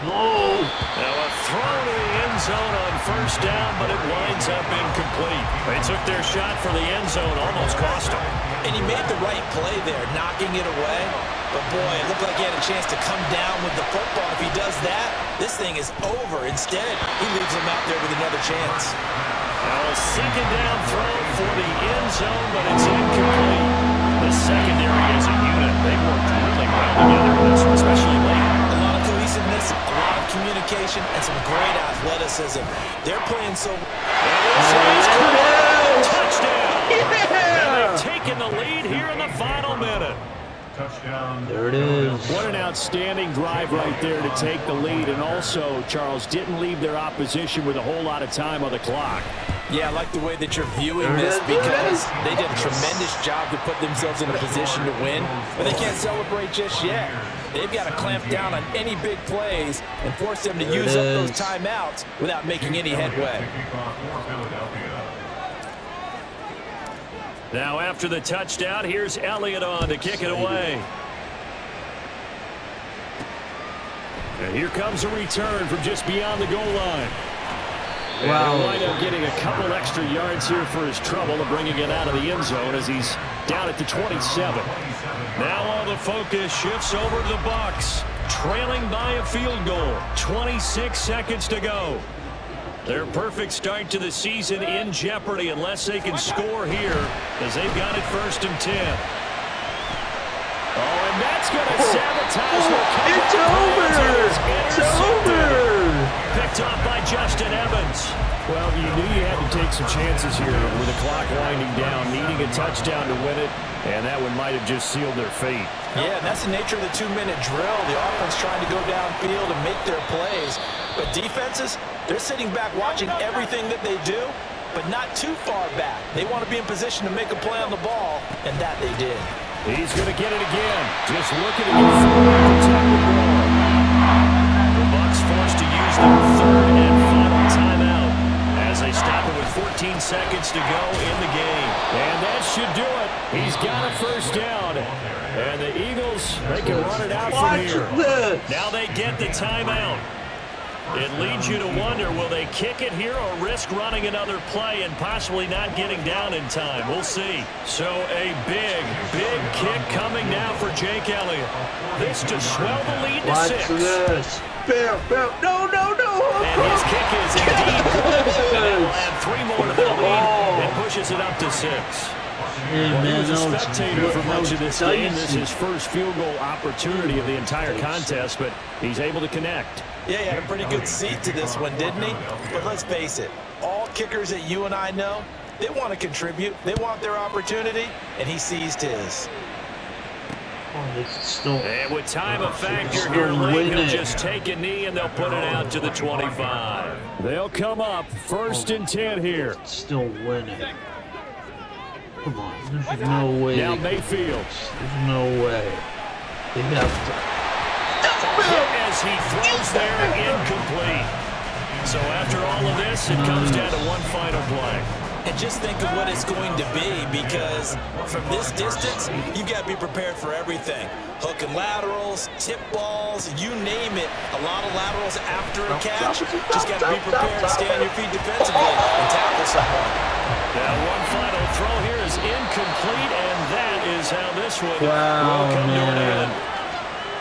[SPEAKER 4] Now a throw to the end zone on 1st down, but it winds up incomplete. They took their shot for the end zone, almost cost them.
[SPEAKER 3] And he made the right play there, knocking it away. But, boy, it looked like he had a chance to come down with the football. If he does that, this thing is over. Instead, he leaves him out there with another chance.
[SPEAKER 4] Now a 2nd down throw for the end zone, but it's incomplete. The secondary as a unit, they worked really well together in this one, especially late.
[SPEAKER 3] A lot of cohesiveness, a lot of communication, and some great athleticism. They're playing so well.
[SPEAKER 4] Touchdown! And they've taken the lead here in the final minute.
[SPEAKER 6] Touchdown.
[SPEAKER 1] There it is.
[SPEAKER 4] What an outstanding drive right there to take the lead. And also, Charles, didn't leave their opposition with a whole lot of time on the clock.
[SPEAKER 5] Yeah, I like the way that you're viewing this because they did a tremendous job to put themselves in a position to win, but they can't celebrate just yet. They've got to clamp down on any big plays and force them to
[SPEAKER 1] There it
[SPEAKER 5] use up those
[SPEAKER 1] is.
[SPEAKER 5] timeouts without making any headway.
[SPEAKER 2] Now after the touchdown, here's Elliott on to kick it away. And here comes a return from just beyond the goal line.
[SPEAKER 1] Wow.
[SPEAKER 2] And he'll wind up getting a couple extra yards here for his trouble of bringing it out of the end zone as he's down at the 27. Now all the focus shifts over to the Bucs, trailing by a field goal. 26 seconds to go. Their perfect start to the season in jeopardy unless they can score here as they've got it 1st and 10. Oh, and that's going to sabotage their
[SPEAKER 1] It's over!
[SPEAKER 2] Picked off by Justin Evans.
[SPEAKER 4] Well, you knew you had to take some chances here with the clock winding down, needing a touchdown to win it, and that one might have just sealed their fate.
[SPEAKER 5] Yeah, and that's the nature of the 2-minute drill. The offense trying to go downfield and make their plays. But defenses, they're sitting back watching everything that they do, but not too far back. They want to be in position to make a play on the ball, and that they did.
[SPEAKER 2] He's going to get it again. Just looking to get forward and protect the ball. The Bucs forced to use their 3rd and final timeout as they stop it with 14 seconds to go in the game.
[SPEAKER 4] And that should do it. He's got a first down. And the Eagles, they can run it out from here.
[SPEAKER 2] Now they get the timeout. It leads you to wonder, will they kick it here or risk running another play and possibly not getting down in time? We'll see. So a big, big kick coming now for Jake Elliott. This to swell the lead to
[SPEAKER 1] Watch
[SPEAKER 2] 6.
[SPEAKER 1] this. Bam, bam. No.
[SPEAKER 2] And his kick is indeed good. And that will add 3 more to the lead and pushes it up to 6.
[SPEAKER 1] Yeah,
[SPEAKER 4] He was a
[SPEAKER 1] that was
[SPEAKER 4] spectator for much of this
[SPEAKER 1] dicey.
[SPEAKER 4] game. This is his first field goal opportunity of the entire contest, but he's able to connect.
[SPEAKER 5] Yeah, he had a pretty good seat to this one, didn't he? But let's face it, all kickers that you and I know, they want to contribute. They want their opportunity, and he seized his.
[SPEAKER 2] And with time a factor here late, he'll just take a knee and they'll put it out to the 25.
[SPEAKER 4] They'll come up 1st and 10 here.
[SPEAKER 1] Still winning. Come on, there's no way.
[SPEAKER 4] Now Mayfield.
[SPEAKER 1] There's no way. They have to.
[SPEAKER 2] As he throws there, incomplete. So after all of this, it comes down to one final play.
[SPEAKER 5] And just think of what it's going to be, because from this distance, you've got to be prepared for everything. Hook and laterals, tip balls, you name it. A lot of laterals after a catch. Just got to be prepared to stay on your feet defensively and tackle someone.
[SPEAKER 2] Now one final throw here is incomplete, and that is how this one will
[SPEAKER 1] Wow,
[SPEAKER 2] come to an
[SPEAKER 1] man.
[SPEAKER 2] end.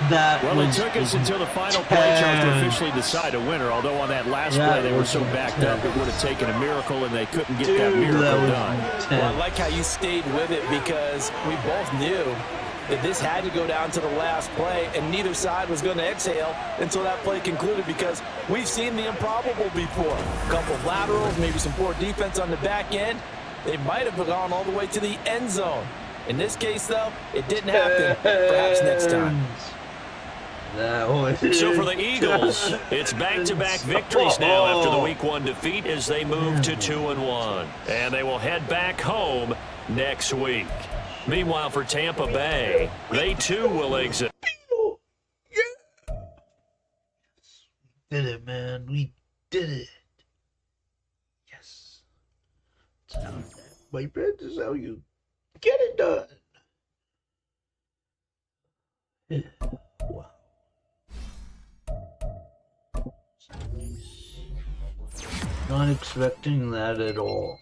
[SPEAKER 4] Well, it took us until the final play charge to officially decide a winner, although on that last play they were so backed up it would have taken a miracle, and they couldn't get that miracle done.
[SPEAKER 5] Well, I like how you stayed with it, because we both knew that this had to go down to the last play, and neither side was going to exhale until that play concluded, because we've seen the improbable before. A couple of laterals, maybe some poor defense on the back end. They might have gone all the way to the end zone. In this case, though, it didn't happen. Perhaps next time.
[SPEAKER 2] So for the Eagles, it's back-to-back victories now after the Week 1 defeat as they move to 2-1. And they will head back home next week. Meanwhile, for Tampa Bay, they too will exit.
[SPEAKER 1] Did it, man. We did it. Yes. My friend, this is how you get it done. Wow. Not expecting that at all.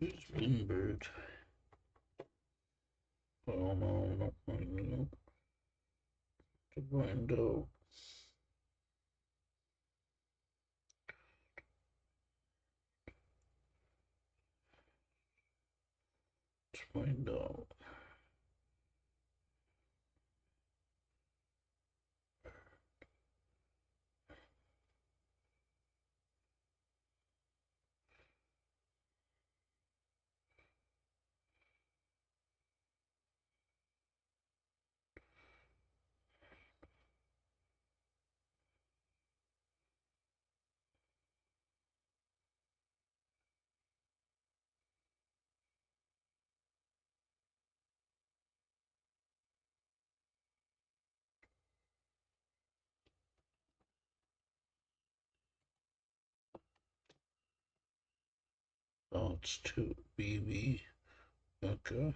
[SPEAKER 1] Spinbird. Oh no, not finding out. To find out. Let's find out. Oh, it's 2 BB. Okay.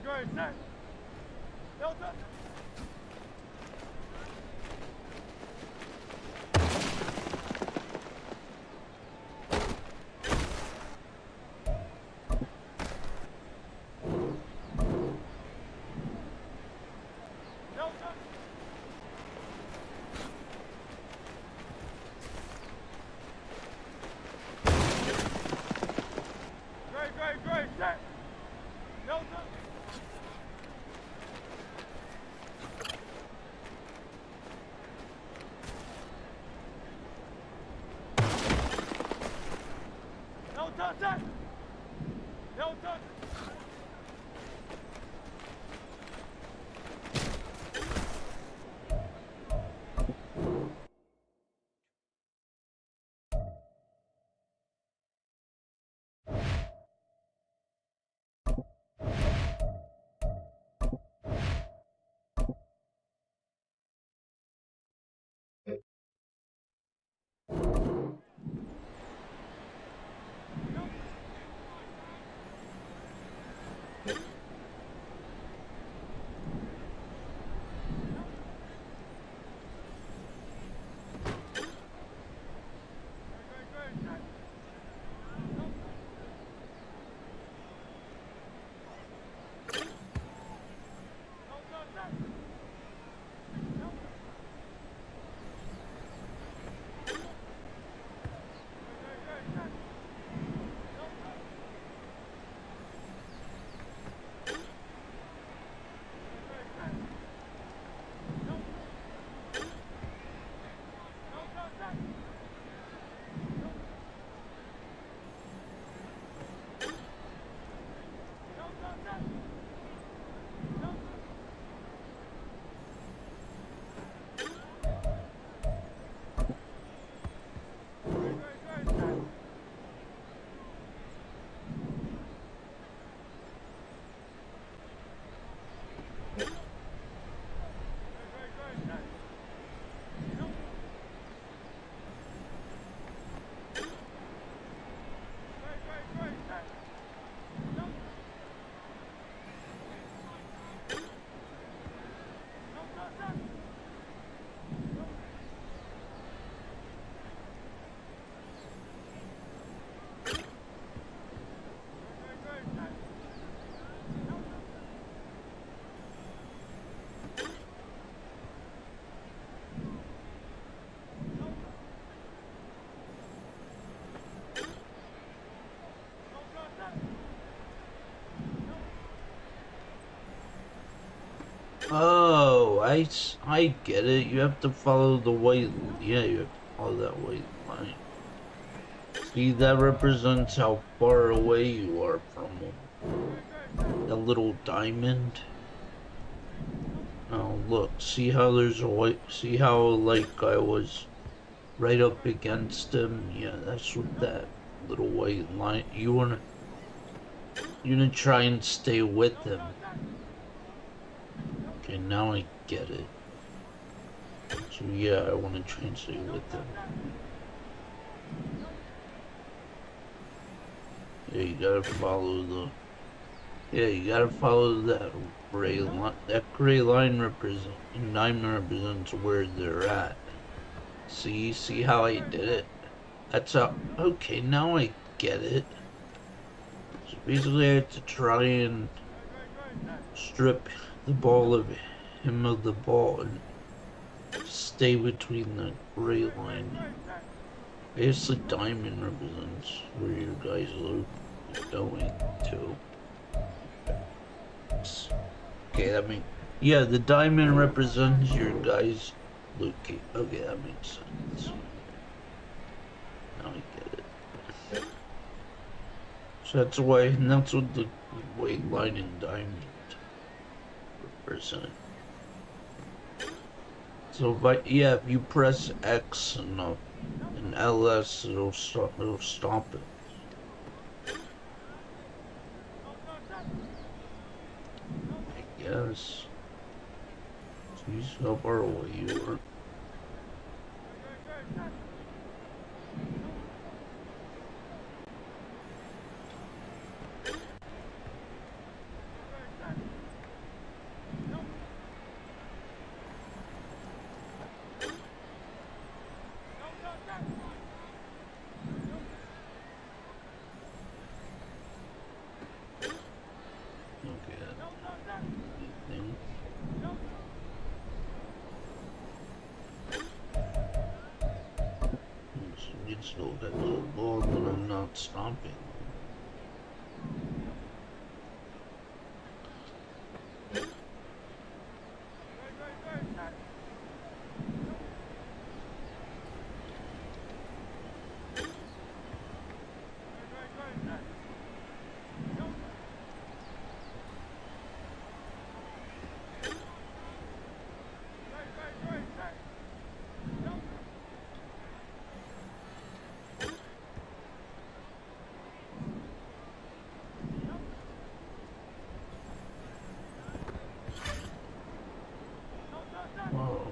[SPEAKER 7] Great, set. Delta. Great, set. Delta. Delta, set. Delta.
[SPEAKER 1] Oh, I get it. You have to follow the white. Yeah, you have to follow that white line. See, that represents how far away you are from them. That little diamond. Oh, look. See how there's a white. See how, like, I was right up against him? Yeah, that's what that little white line. You wanna try and stay with him. Okay, now I get it. So yeah, I want to try and stay with them. Yeah, you gotta follow the... Yeah, you gotta follow that gray line. That gray line represents where they're at. See how I did it? That's how... Okay, now I get it. So basically I have to try and strip the ball of him of the ball and stay between the gray line. I guess the diamond represents where your guys are going to. Okay, that means... Yeah, the diamond represents your guys locate. Okay, that makes sense. Now I get it. So that's why, and that's what the white line and diamond represent. So if you press X and LS, it'll stop it. I guess. Jeez, how far away you are. Anything. It's still that little ball, but I'm not stomping. Whoa.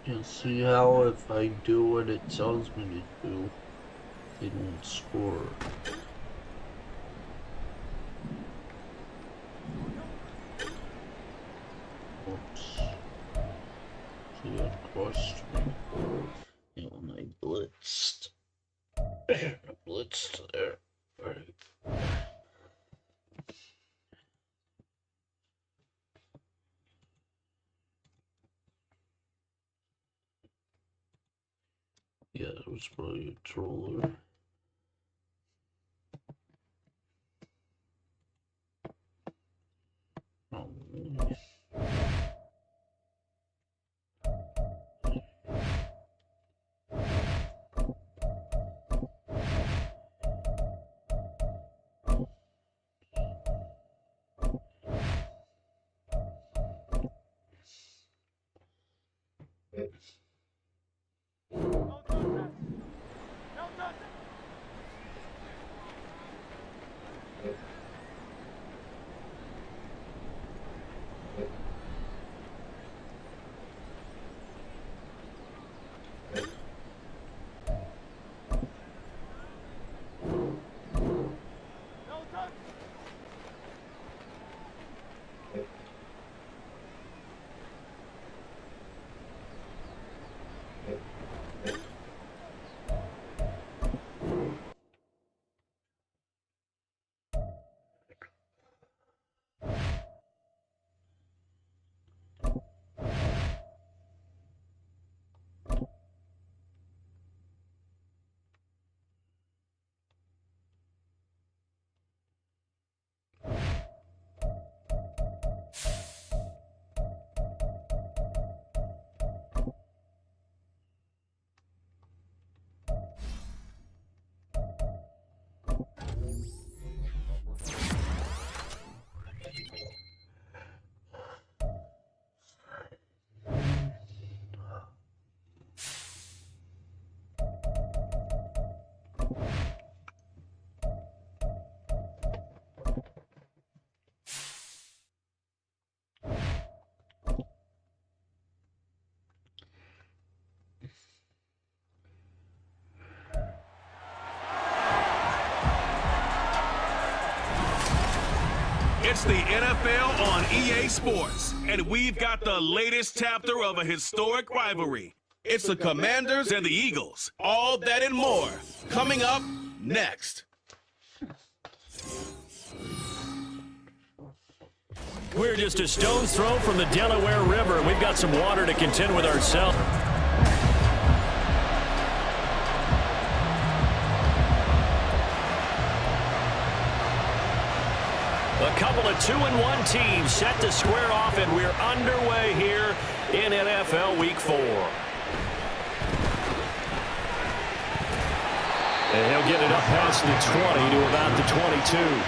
[SPEAKER 1] You see how if I do what it tells me to do, it won't score. Oops. See, I crossed me. And when I blitzed, I blitzed there. Right. Yeah, it was probably a troller. Oh, man.
[SPEAKER 8] It's the NFL on EA Sports, and we've got the latest chapter of a historic rivalry. It's the Commanders and the Eagles. All that and more coming up next.
[SPEAKER 2] We're just a stone's throw from the Delaware River. We've got some water to contend with ourselves. A couple of 2-1 teams set to square off, and we're underway here in NFL Week 4. And he'll get it up past the 20 to about the 22.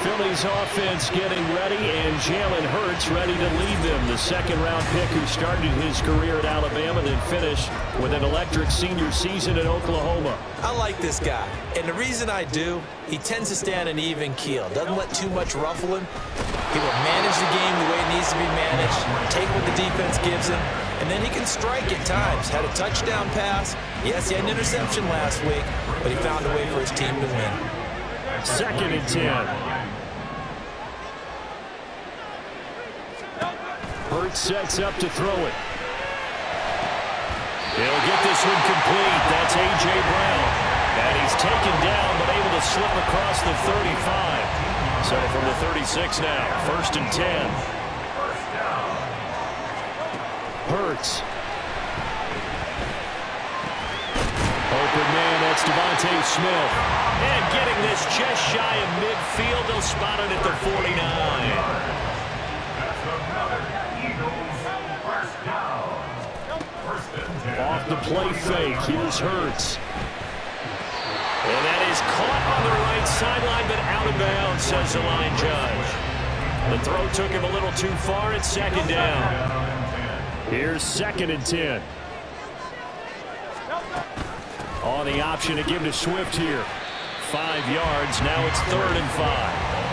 [SPEAKER 2] Philly's offense getting ready, and Jalen Hurts ready to lead them. The second-round pick who started his career at Alabama, then finished with an electric senior season at Oklahoma.
[SPEAKER 3] I like this guy, and the reason I do, he tends to stay on an even keel. Doesn't let too much ruffle him. He will manage the game the way it needs to be managed, take what the defense gives him, and then he can strike at times. Had a touchdown pass. Yes, he had an interception last week, but he found a way for his team to win.
[SPEAKER 2] 2nd and 10. Hurts sets up to throw it. He'll get this one complete. That's A.J. Brown.
[SPEAKER 4] And he's taken down, but able to slip across the 35. So from the 36 now, 1st and 10. Hurts. Open man, that's Devontae Smith. And getting this just shy of midfield, they'll spot it at the 49.
[SPEAKER 6] That's another Eagles first down. 1st and 10.
[SPEAKER 4] Off the play fake, here's Hurts. And that is caught on the right sideline, but out of bounds, says the line judge. The throw took him a little too far. It's 2nd down. Here's 2nd and 10. On the option to give to Swift here. 5 yards. Now it's 3rd and 5.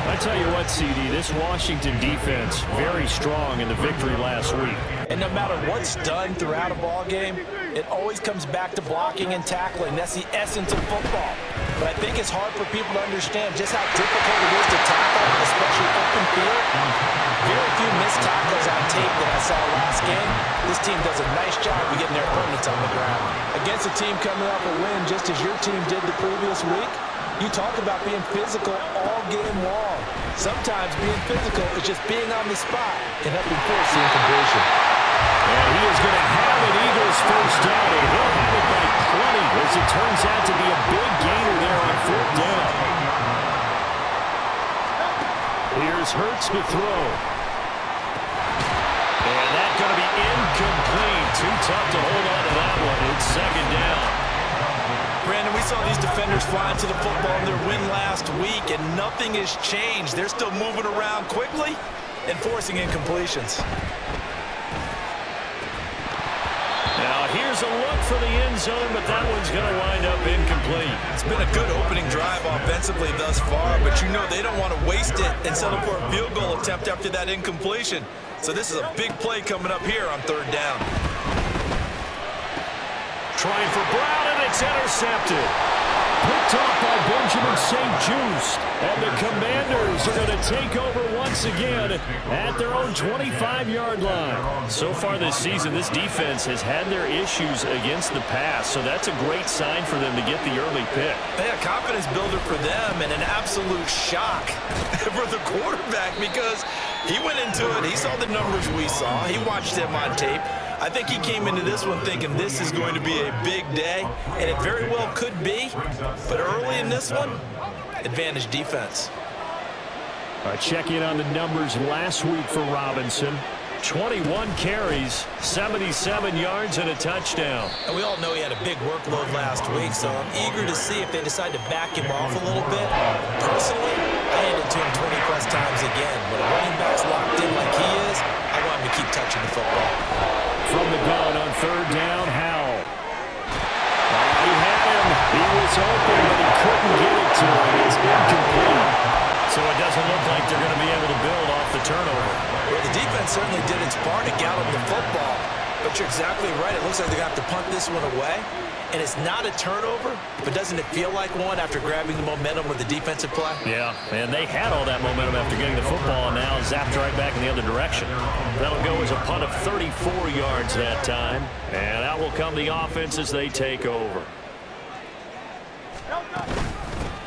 [SPEAKER 4] I tell you what, CD, this Washington defense, very strong in the victory last week.
[SPEAKER 5] And no matter what's done throughout a ball game, it always comes back to blocking and tackling. That's the essence of football. But I think it's hard for people to understand just how difficult it is to tackle, especially open field. Very few missed tackles on tape that I saw last game. This team does a nice job of getting their opponents on the ground. Against a team coming off a win just as your team did the previous week, you talk about being physical all game long. Sometimes being physical is just being on the spot and helping force the incompletion.
[SPEAKER 4] And he is going to have an Eagles first down, and he'll have it by 20 as it turns out to be a big gainer there on 4th down. Here's Hurts to throw. And that's going to be incomplete. Too tough to hold on to that one. It's 2nd down.
[SPEAKER 5] Brandon, we saw these defenders flying to the football in their win last week, and nothing has changed. They're still moving around quickly and forcing incompletions.
[SPEAKER 4] Now here's a look for the end zone, but that one's going to wind up incomplete.
[SPEAKER 5] It's been a good opening drive offensively thus far, but you know they don't want to waste it and settle for a field goal attempt after that incompletion. So this is a big play coming up here on 3rd down.
[SPEAKER 4] Trying for Brown, and it's intercepted. Picked off by Benjamin St-Juste. And the Commanders are going to take over once again at their own 25-yard line. So far this season, this defense has had their issues against the pass, so that's a great sign for them to get the early pick.
[SPEAKER 5] A confidence builder for them and an absolute shock for the quarterback because he went into it, he saw the numbers we saw, he watched them on tape. I think he came into this one thinking this is going to be a big day, and it very well could be. But early in this one, advantage defense.
[SPEAKER 4] Check in on the numbers last week for Robinson. 21 carries, 77 yards, and a touchdown.
[SPEAKER 5] And we all know he had a big workload last week, so I'm eager to see if they decide to back him off a little bit. Personally, I hand it to him 20-plus times again. When a running back's locked in like he is, I want him to keep touching the football.
[SPEAKER 4] From the gun on 3rd down, Howell. He had him. He was open, but he couldn't get it to him. It's incomplete. So it doesn't look like they're going to be able to build off the turnover.
[SPEAKER 5] Well, the defense certainly did its part to gallop the football, but you're exactly right. It looks like they're going to have to punt this one away. And it's not a turnover, but doesn't it feel like one after grabbing the momentum with the defensive play?
[SPEAKER 4] Yeah, and they had all that momentum after getting the football, and now zapped right back in the other direction. That'll go as a punt of 34 yards that time. And out will come the offense as they take over.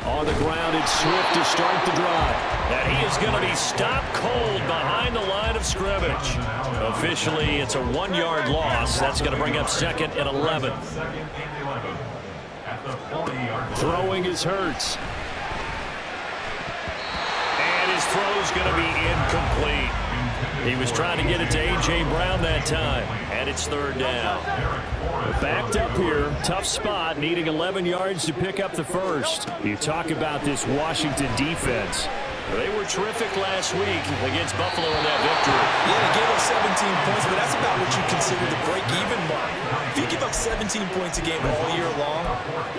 [SPEAKER 4] On the ground, it's Swift to start the drive. And he is going to be stopped cold behind the line of scrimmage. Officially, it's a 1-yard loss. That's going to bring up 2nd and 11. Throwing is Hurts. And his throw's going to be incomplete. He was trying to get it to A.J. Brown that time. And it's 3rd down. Backed up here, tough spot, needing 11 yards to pick up the first. You talk about this Washington defense. They were terrific last week against Buffalo in that victory.
[SPEAKER 5] Yeah, they gave up 17 points, but that's about what you consider the break-even mark. If you give up 17 points a game all year long,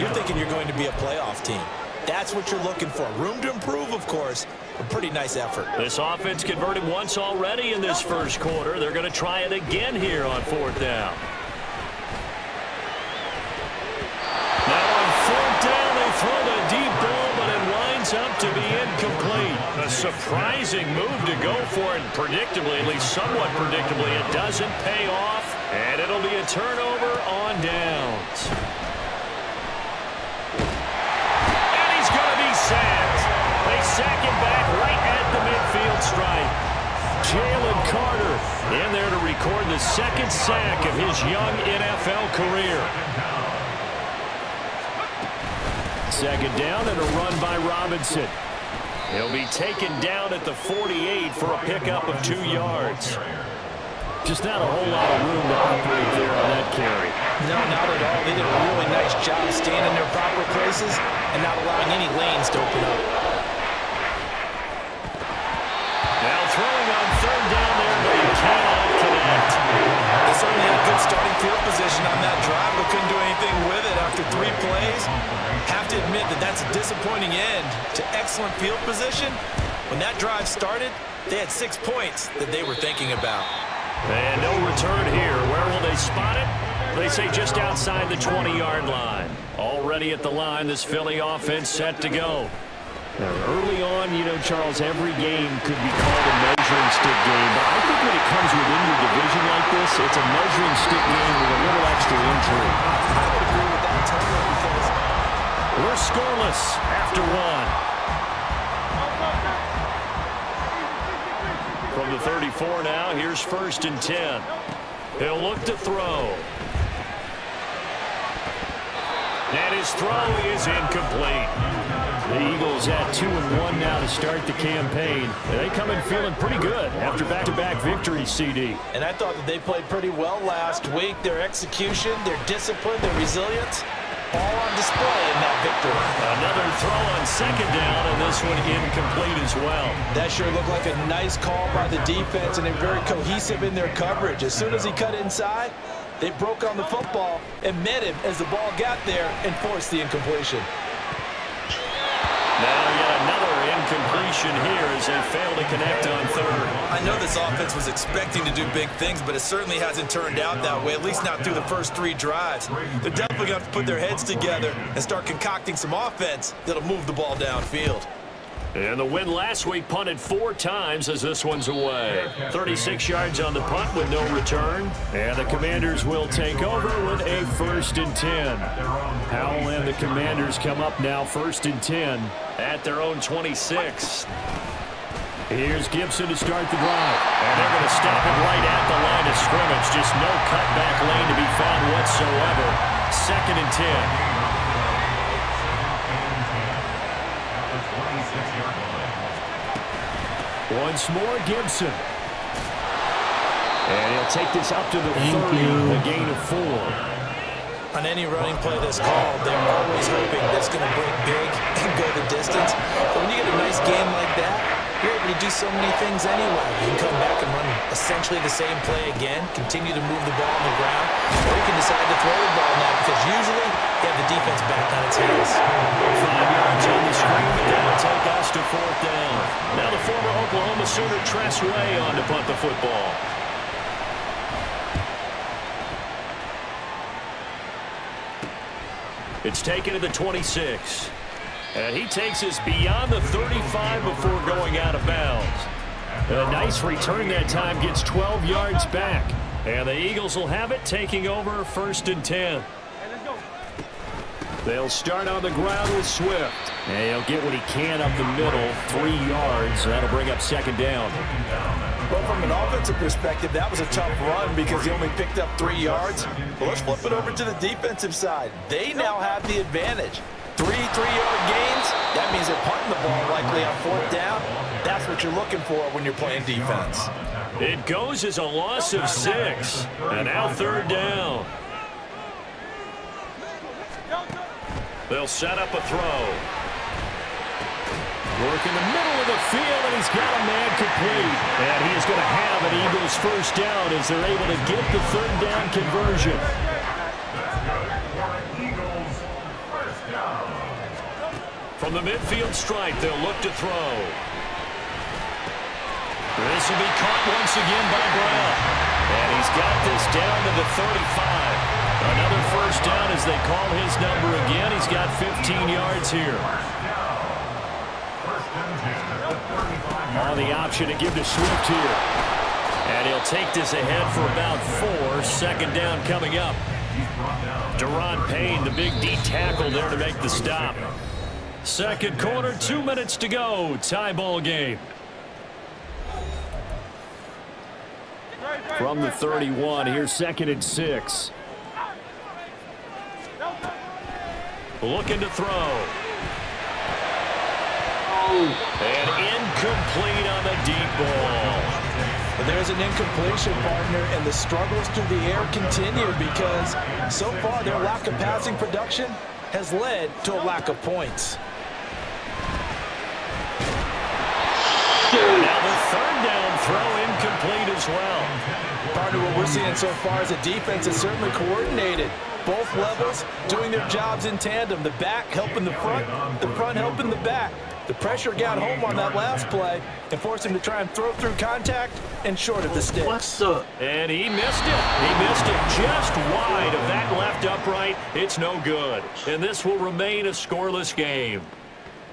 [SPEAKER 5] you're thinking you're going to be a playoff team. That's what you're looking for. Room to improve, of course. A pretty nice effort.
[SPEAKER 4] This offense converted once already in this first quarter. They're going to try it again here on 4th down. Now on 4th down, they throw the deep ball, but it winds up to be incomplete. A surprising move to go for it, predictably, at least somewhat predictably. It doesn't pay off, and it'll be a turnover on downs. Jalen Carter in there to record the second sack of his young NFL career. Second down and a run by Robinson. He'll be taken down at the 48 for a pickup of 2 yards. Just not a whole lot of room to operate there on that carry.
[SPEAKER 5] No, not at all. They did a really nice job staying in their proper places and not allowing any lanes to open up.
[SPEAKER 4] Now throwing on third down there, but he cannot connect.
[SPEAKER 5] They certainly had a good starting field position on that drive, but couldn't do anything with it after 3 plays. Have to admit that that's a disappointing end to excellent field position. When that drive started, they had 6 points that they were thinking about.
[SPEAKER 4] And no return here. Where will they spot it? They say just outside the 20-yard line. Already at the line, this Philly offense set to go. Now, early on, you know, Charles, every game could be called a measuring stick game. But I think when it comes within your division like this, it's a measuring stick game with a little extra intrigue.
[SPEAKER 5] I would agree with that totally because
[SPEAKER 4] we're scoreless after 1. From the 34 now, here's 1st and 10. He'll look to throw. And his throw is incomplete. The Eagles at 2-1 now to start the campaign. They come in feeling pretty good after back-to-back victories, CD.
[SPEAKER 5] And I thought that they played pretty well last week. Their execution, their discipline, their resilience, all on display in that victory.
[SPEAKER 4] Another throw on second down, and this one incomplete as well.
[SPEAKER 5] That sure looked like a nice call by the defense, and they're very cohesive in their coverage. As soon as he cut inside, they broke on the football and met him as the ball got there and forced the incompletion.
[SPEAKER 4] Now yet another incompletion here as they fail to connect on third.
[SPEAKER 3] I know this offense was expecting to do big things, but it certainly hasn't turned out that way, at least not through the first 3 drives. They're definitely going to have to put their heads together and start concocting some offense that'll move the ball downfield.
[SPEAKER 4] And the win last week punted 4 times as this one's away. 36 yards on the punt with no return. And the Commanders will take over with a 1st and 10. Powell and the Commanders come up now 1st and 10 at their own 26. Here's Gibson to start the drive. And they're going to stop it right at the line of scrimmage. Just no cutback lane to be found whatsoever. 2nd and 10. Once more, Gibson. And he'll take this up to the 30, a gain of 4.
[SPEAKER 5] On any running play that's called, they're always hoping that's going to break big and go the distance. But when you get a nice game like that, you're able to do so many things anyway. You can come back and run essentially the same play again, continue to move the ball on the ground, or you can decide to throw the ball now because usually you have the defense back on its heels.
[SPEAKER 4] 5 yards on the screen, but that'll take us to 4th down. Now the former Oklahoma Sooner Tress Way on to punt the football. It's taken to the 26. And he takes us beyond the 35 before going out of bounds. A nice return that time, gets 12 yards back. And the Eagles will have it, taking over 1st and 10. They'll start on the ground with Swift. And he'll get what he can up the middle, 3 yards. That'll bring up 2nd down.
[SPEAKER 5] Well, from an offensive perspective, that was a tough run because he only picked up 3 yards. But let's flip it over to the defensive side. They now have the advantage. 3 3-yard gains, that means they're punting the ball likely on 4th down. That's what you're looking for when you're playing defense.
[SPEAKER 4] It goes as a loss of 6. And now 3rd down. They'll set up a throw. Work in the middle of the field, and he's got a man complete. And he is going to have an Eagles 1st down as they're able to get the 3rd down conversion. From the midfield stripe, they'll look to throw. This will be caught once again by Brown. And he's got this down to the 35. Another 1st down as they call his number again. He's got 15 yards here. On the option to give to Swift here. And he'll take this ahead for about 4. 2nd down coming up. Deron Payne, the big D tackle there to make the stop. 2nd quarter, 2 minutes to go. Tie ball game. from the 31. Here's 2nd and 6.
[SPEAKER 2] Looking to throw. And incomplete on the deep ball.
[SPEAKER 5] There's an incompletion, partner, and the struggles through the air continue because so far their lack of passing production has led to a lack of points.
[SPEAKER 2] Now the 3rd down throw incomplete as well.
[SPEAKER 5] Partner, what we're seeing so far is a defense is certainly coordinated. Both levels doing their jobs in tandem. The back helping the front helping the back. The pressure got home on that last play and forced him to try and throw through contact and short of the sticks.
[SPEAKER 2] And he missed it. He missed it just wide of that left upright. It's no good. And this will remain a scoreless game.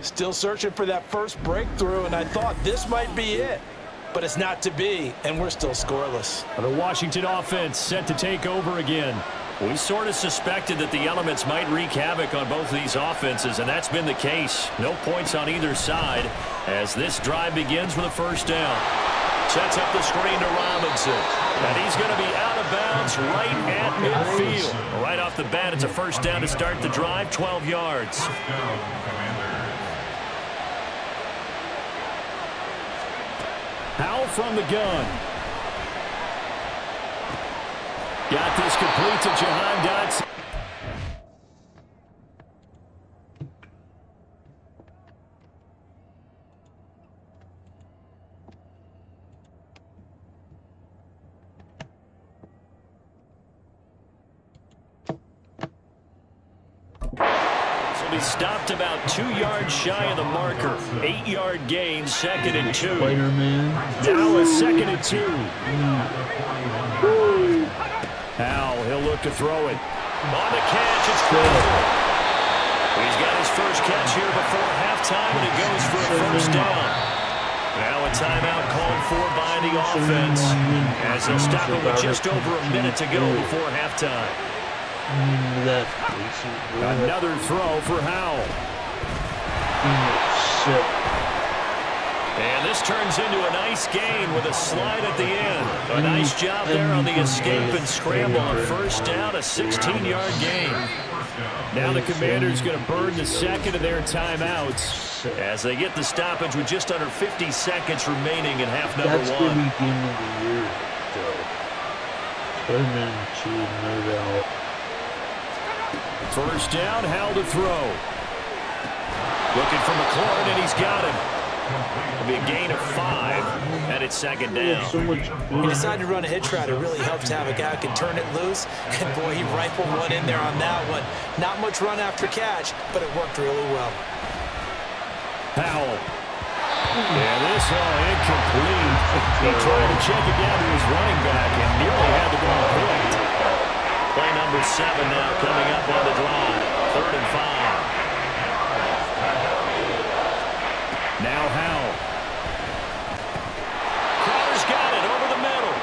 [SPEAKER 5] Still searching for that first breakthrough, and I thought this might be it. But it's not to be, and we're still scoreless.
[SPEAKER 4] The Washington offense set to take over again.
[SPEAKER 2] We sort of suspected that the elements might wreak havoc on both of these offenses, and that's been the case. No points on either side as this drive begins with a 1st down. Sets up the screen to Robinson, and he's going to be out of bounds right at midfield. Right off the bat, it's a 1st down to start the drive, 12 yards.
[SPEAKER 4] Howell from the gun. Got this complete to Jahan Dotson.
[SPEAKER 2] He stopped about 2 yards shy of the marker. 8-yard gain, 2nd and 2.
[SPEAKER 4] Now a 2nd and 2. Howell, he'll look to throw it.
[SPEAKER 2] On the catch, it's good. He's got his first catch here before halftime, and it goes for a 1st down. Now a timeout called for by the offense as they'll stop it with just over a minute to go before halftime.
[SPEAKER 4] Another throw for Howell.
[SPEAKER 2] And this turns into a nice gain with a slide at the end. A nice job there on the escape and scramble. A 1st down, a 16-yard gain.
[SPEAKER 4] Now the Commanders going to burn the 2nd of their timeouts
[SPEAKER 2] as they get the stoppage with just under 50 seconds remaining in half number 1.
[SPEAKER 1] That's going to be game of the year, though. Spider-Man 2, no doubt.
[SPEAKER 4] 1st down, Howell to throw.
[SPEAKER 2] Looking for McLaurin, and he's got him. It'll be a gain of 5, and it's 2nd down.
[SPEAKER 5] He decided to run a hitch route. It really helps to have a guy who can turn it loose. And, boy, he rifled one in there on that one. Not much run after catch, but it worked really well.
[SPEAKER 4] Howell. Yeah, this one incomplete. He tried to check it down to his running back and nearly had the ball picked.
[SPEAKER 2] Play number 7 now coming up on the drive. 3rd and 5.
[SPEAKER 4] Now Howell.
[SPEAKER 2] Crowder's got it over the middle.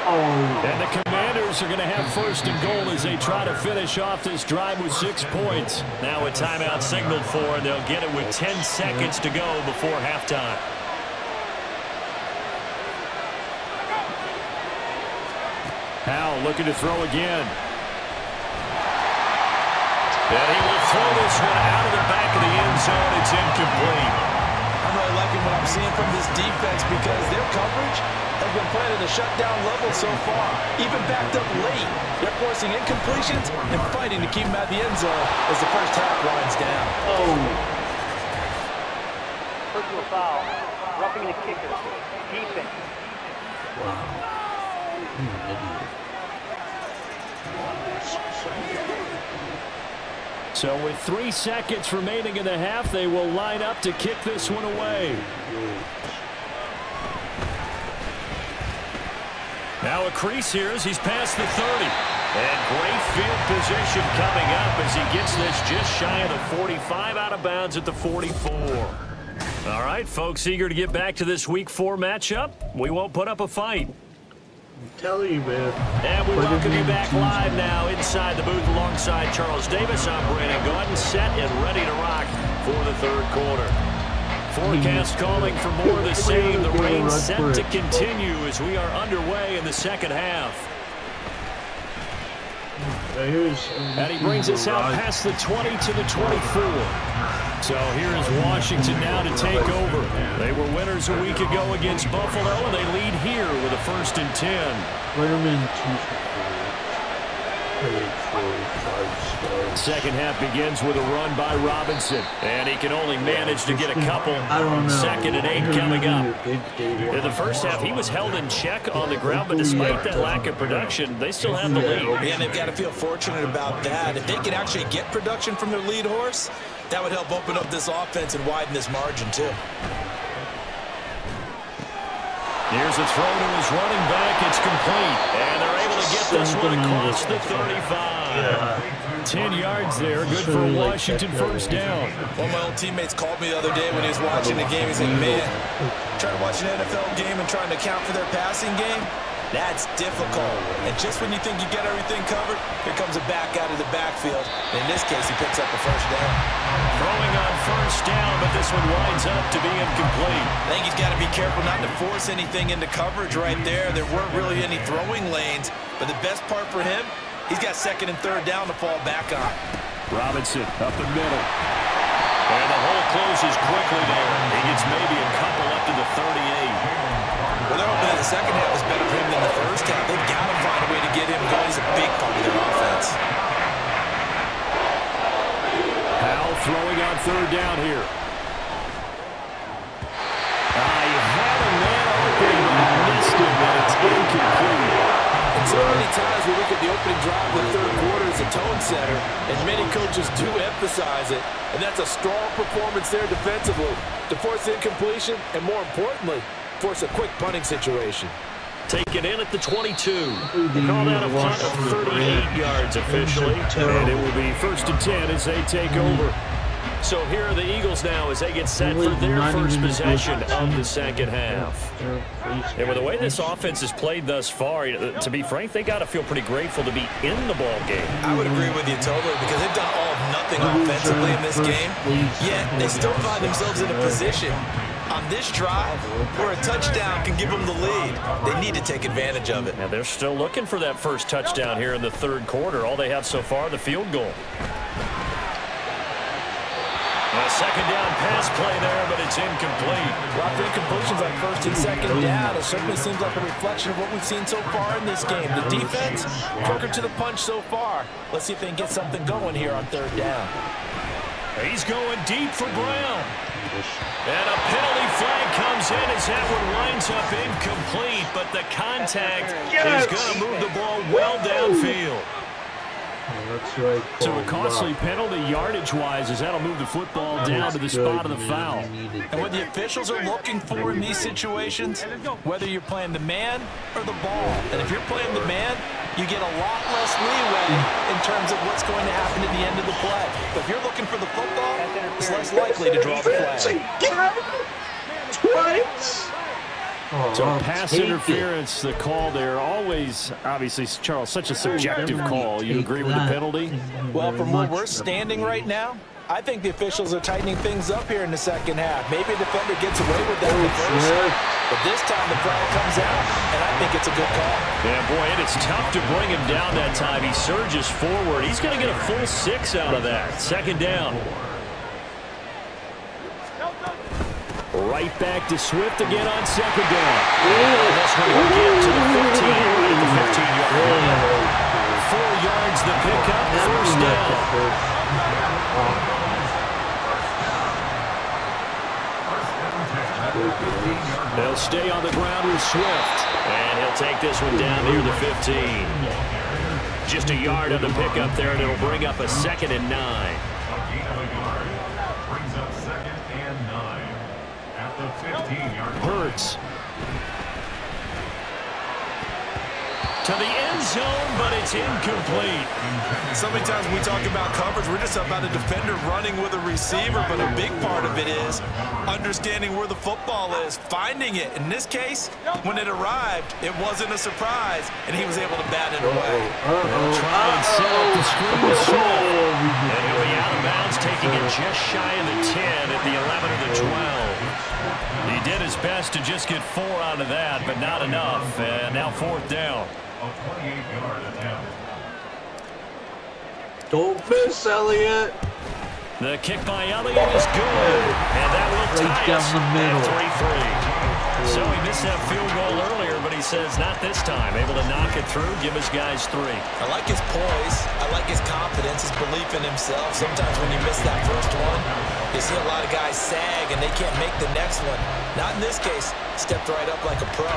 [SPEAKER 4] And the Commanders are going to have 1st and goal as they try to finish off this drive with 6 points.
[SPEAKER 2] Now a timeout signaled for, and they'll get it with 10 seconds to go before halftime.
[SPEAKER 4] Howell looking to throw again.
[SPEAKER 2] And he will throw this one out of the back of the end zone. It's incomplete.
[SPEAKER 5] I'm really liking what I'm seeing from this defense because their coverage has been playing at a shutdown level so far. Even backed up late, they're forcing incompletions and fighting to keep them at the end zone as the first half winds down.
[SPEAKER 9] Personal foul, roughing the kicker, defense.
[SPEAKER 1] Wow. You're an idiot.
[SPEAKER 4] So with 3 seconds remaining in the half, they will line up to kick this one away.
[SPEAKER 2] Now a crease here as he's past the 30. And great field position coming up as he gets this just shy of the 45, out of bounds at the 44. All right, folks, eager to get back to this Week 4 matchup. We won't put up a fight.
[SPEAKER 1] I'm telling you, man.
[SPEAKER 2] And we welcome you back live now inside the booth alongside Charles Davis. I'm Brandon Gordon, set and ready to rock for the 3rd quarter. Forecast calling for more of the same. The rain set to continue as we are underway in the 2nd half.
[SPEAKER 4] And he brings us out past the 20 to the 24. So here is Washington now to take over. They were winners a week ago against Buffalo, and they lead here with a 1st and 10. Second half begins with a run by Robinson, and he can only manage to get a couple. 2nd and 8 coming up. In the first half, he was held in check on the ground, but despite that lack of production, they still have the lead.
[SPEAKER 3] And they've got to feel fortunate about that. If they can actually get production from their lead horse, that would help open up this offense and widen this margin, too.
[SPEAKER 4] Here's a throw to his running back. It's complete. And they're able to get this one across the 35. 10 yards there. Good for a Washington 1st down.
[SPEAKER 3] One of my old teammates called me the other day when he was watching the game. He said, man, trying to watch an NFL game and trying to account for their passing game, that's difficult. And just when you think you get everything covered, here comes a back out of the backfield. And in this case, he picks up a 1st down.
[SPEAKER 4] Throwing on 1st down, but this one winds up to be incomplete.
[SPEAKER 3] I think he's got to be careful not to force anything into coverage right there. There weren't really any throwing lanes, but the best part for him, he's got 2nd and 3rd down to fall back on.
[SPEAKER 4] Robinson up the middle. And the hole closes quickly there. He gets maybe a couple up to the 38.
[SPEAKER 3] Well, they're hoping that the second half is better for him than the first half. They've got to find a way to get him going. He's a big part of their offense.
[SPEAKER 4] Powell throwing on 3rd down here. He had a man open, but he missed him, and it's incomplete.
[SPEAKER 5] And so many times we look at the opening drive of the 3rd quarter as a tone setter, and many coaches do emphasize it, and that's a strong performance there defensively to force incompletion and, more importantly, force a quick punting situation.
[SPEAKER 4] Taken in at the 22. They call that a punt of 38 yards officially, and it will be 1st and 10 as they take over. So here are the Eagles now as they get set for their first possession of the 2nd half. And with the way this offense has played thus far, to be frank, they got to feel pretty grateful to be in the ball game.
[SPEAKER 3] I would agree with you totally because they've done all of nothing offensively in this game, yet they still find themselves in a position on this drive where a touchdown can give them the lead. They need to take advantage of it.
[SPEAKER 4] And they're still looking for that first touchdown here in the 3rd quarter. All they have so far, the field goal. A 2nd down pass play there, but it's incomplete.
[SPEAKER 5] Lots of incompletions on 1st and 2nd down. It certainly seems like a reflection of what we've seen so far in this game. The defense, quicker to the punch so far. Let's see if they can get something going here on 3rd down.
[SPEAKER 4] He's going deep for Brown. And a penalty flag comes in as that one winds up incomplete, but the contact is going to move the ball well downfield.
[SPEAKER 1] That's right.
[SPEAKER 4] So a costly penalty yardage-wise as that'll move the football down to the spot of the foul.
[SPEAKER 3] And what the officials are looking for in these situations, whether you're playing the man or the ball. And if you're playing the man, you get a lot less leeway in terms of what's going to happen at the end of the play. But if you're looking for the football, it's less likely to draw the flag.
[SPEAKER 1] Twice.
[SPEAKER 4] So pass interference, the call there, always, obviously, Charles, such a subjective call. You agree with the penalty?
[SPEAKER 3] Well, from where we're standing right now, I think the officials are tightening things up here in the 2nd half. Maybe a defender gets away with that in the first, but this time the flag comes out, and I think it's a good call.
[SPEAKER 4] Yeah, boy, and it's tough to bring him down that time. He surges forward. He's going to get a full 6 out of that. 2nd down. Right back to Swift again on 2nd down. This one will get to the 15, right at the 15-yard line. 4 yards the pickup, 1st down. They'll stay on the ground with Swift. And he'll take this one down near the 15. Just a yard on the pickup there, and it'll bring up a 2nd and 9. Hurts. To the end zone, but it's incomplete.
[SPEAKER 3] So many times when we talk about coverage, we're just about a defender running with a receiver, but a big part of it is understanding where the football is, finding it. In this case, when it arrived, it wasn't a surprise, and he was able to bat it away.
[SPEAKER 4] Try and set up the screen to Smith. And he'll be out of bounds, taking it just shy of the 10 at the 11 or the 12. He did his best to just get 4 out of that, but not enough. And now 4th down.
[SPEAKER 1] Don't miss, Elliott.
[SPEAKER 2] The kick by Elliott is good, and that will
[SPEAKER 1] Right
[SPEAKER 2] tie
[SPEAKER 1] down
[SPEAKER 2] us
[SPEAKER 1] the middle.
[SPEAKER 2] at 3-3. So he missed that field goal earlier, but he says not this time. Able to knock it through, give his guys 3.
[SPEAKER 3] I like his poise. I like his confidence, his belief in himself. Sometimes when you miss that first one, you see a lot of guys sag and they can't make the next one. Not in this case. Stepped right up like a pro.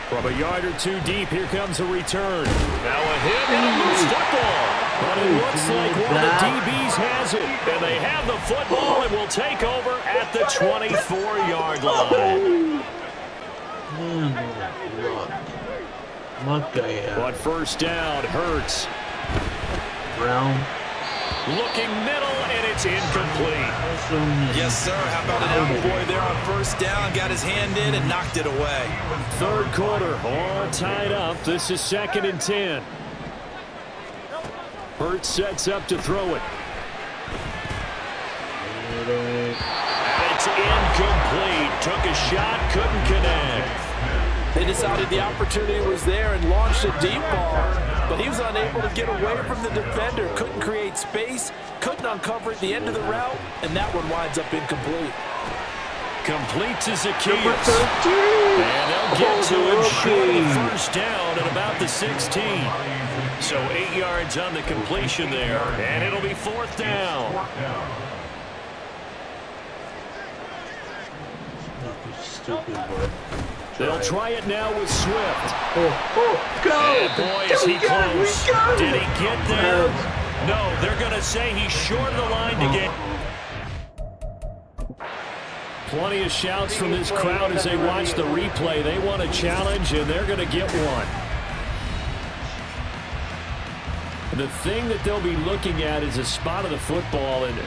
[SPEAKER 4] From a yard or two deep, here comes a return. Now a hit and a loose football. But it looks like one of the DBs has it. And they have the football and will take over at the 24-yard line. But first down, Hurts.
[SPEAKER 1] Brown.
[SPEAKER 2] Looking middle, and it's incomplete.
[SPEAKER 3] Yes, sir. How about an outboy there on first down? Got his hand in and knocked it away.
[SPEAKER 4] Third quarter, all tied up. This is 2nd and 10. Hurts sets up to throw it.
[SPEAKER 2] And it's incomplete. Took a shot, couldn't connect.
[SPEAKER 5] They decided the opportunity was there and launched a deep ball, but he was unable to get away from the defender. Couldn't create space, couldn't uncover at the end of the route, and that one winds up incomplete.
[SPEAKER 2] Completes his Zacchaeus. And they'll get to him short of the first down at about the 16. So 8 yards on the completion there, and it'll be 4th down.
[SPEAKER 1] Stupid, boy.
[SPEAKER 4] They'll try it now with Swift.
[SPEAKER 1] Go!
[SPEAKER 2] And boy, is he close. Did he get there? No, they're going to say he's short of the line to get.
[SPEAKER 4] Plenty of shouts from this crowd as they watch the replay. They want a challenge, and they're going to get one. The thing that they'll be looking at is a spot of the football, and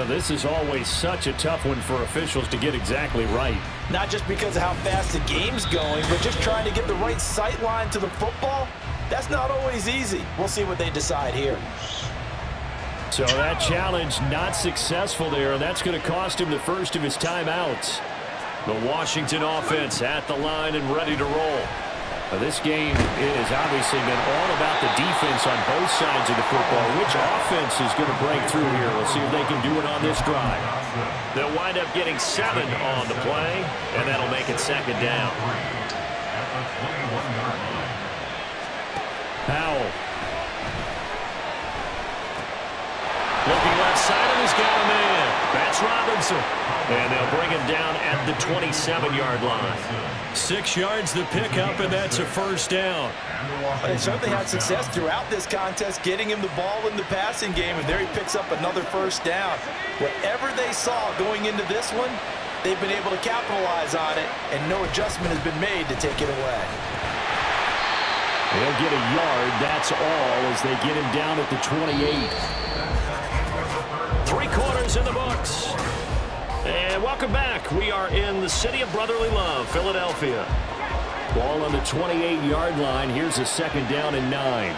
[SPEAKER 4] this is always such a tough one for officials to get exactly right.
[SPEAKER 5] Not just because of how fast the game's going, but just trying to get the right sight line to the football. That's not always easy. We'll see what they decide here.
[SPEAKER 4] So that challenge not successful there, and that's going to cost him the first of his timeouts.
[SPEAKER 2] The Washington offense at the line and ready to roll.
[SPEAKER 4] This game is obviously been all about the defense on both sides of the football. Which offense is going to break through here? We'll see if they can do it on this drive.
[SPEAKER 2] They'll wind up getting 7 on the play, and that'll make it 2nd down.
[SPEAKER 4] Powell.
[SPEAKER 2] Looking left side, and he's got a man. That's Robinson. And they'll bring him down at the 27-yard line. 6 yards the pickup, and that's a first down.
[SPEAKER 5] They certainly had success throughout this contest, getting him the ball in the passing game, and there he picks up another first down. Whatever they saw going into this one, they've been able to capitalize on it, and no adjustment has been made to take it away.
[SPEAKER 4] They'll get a yard, that's all, as they get him down at the 28.
[SPEAKER 2] 3 quarters in the books. And welcome back. We are in the city of brotherly love, Philadelphia.
[SPEAKER 4] Ball on the 28-yard line. Here's a 2nd down and 9.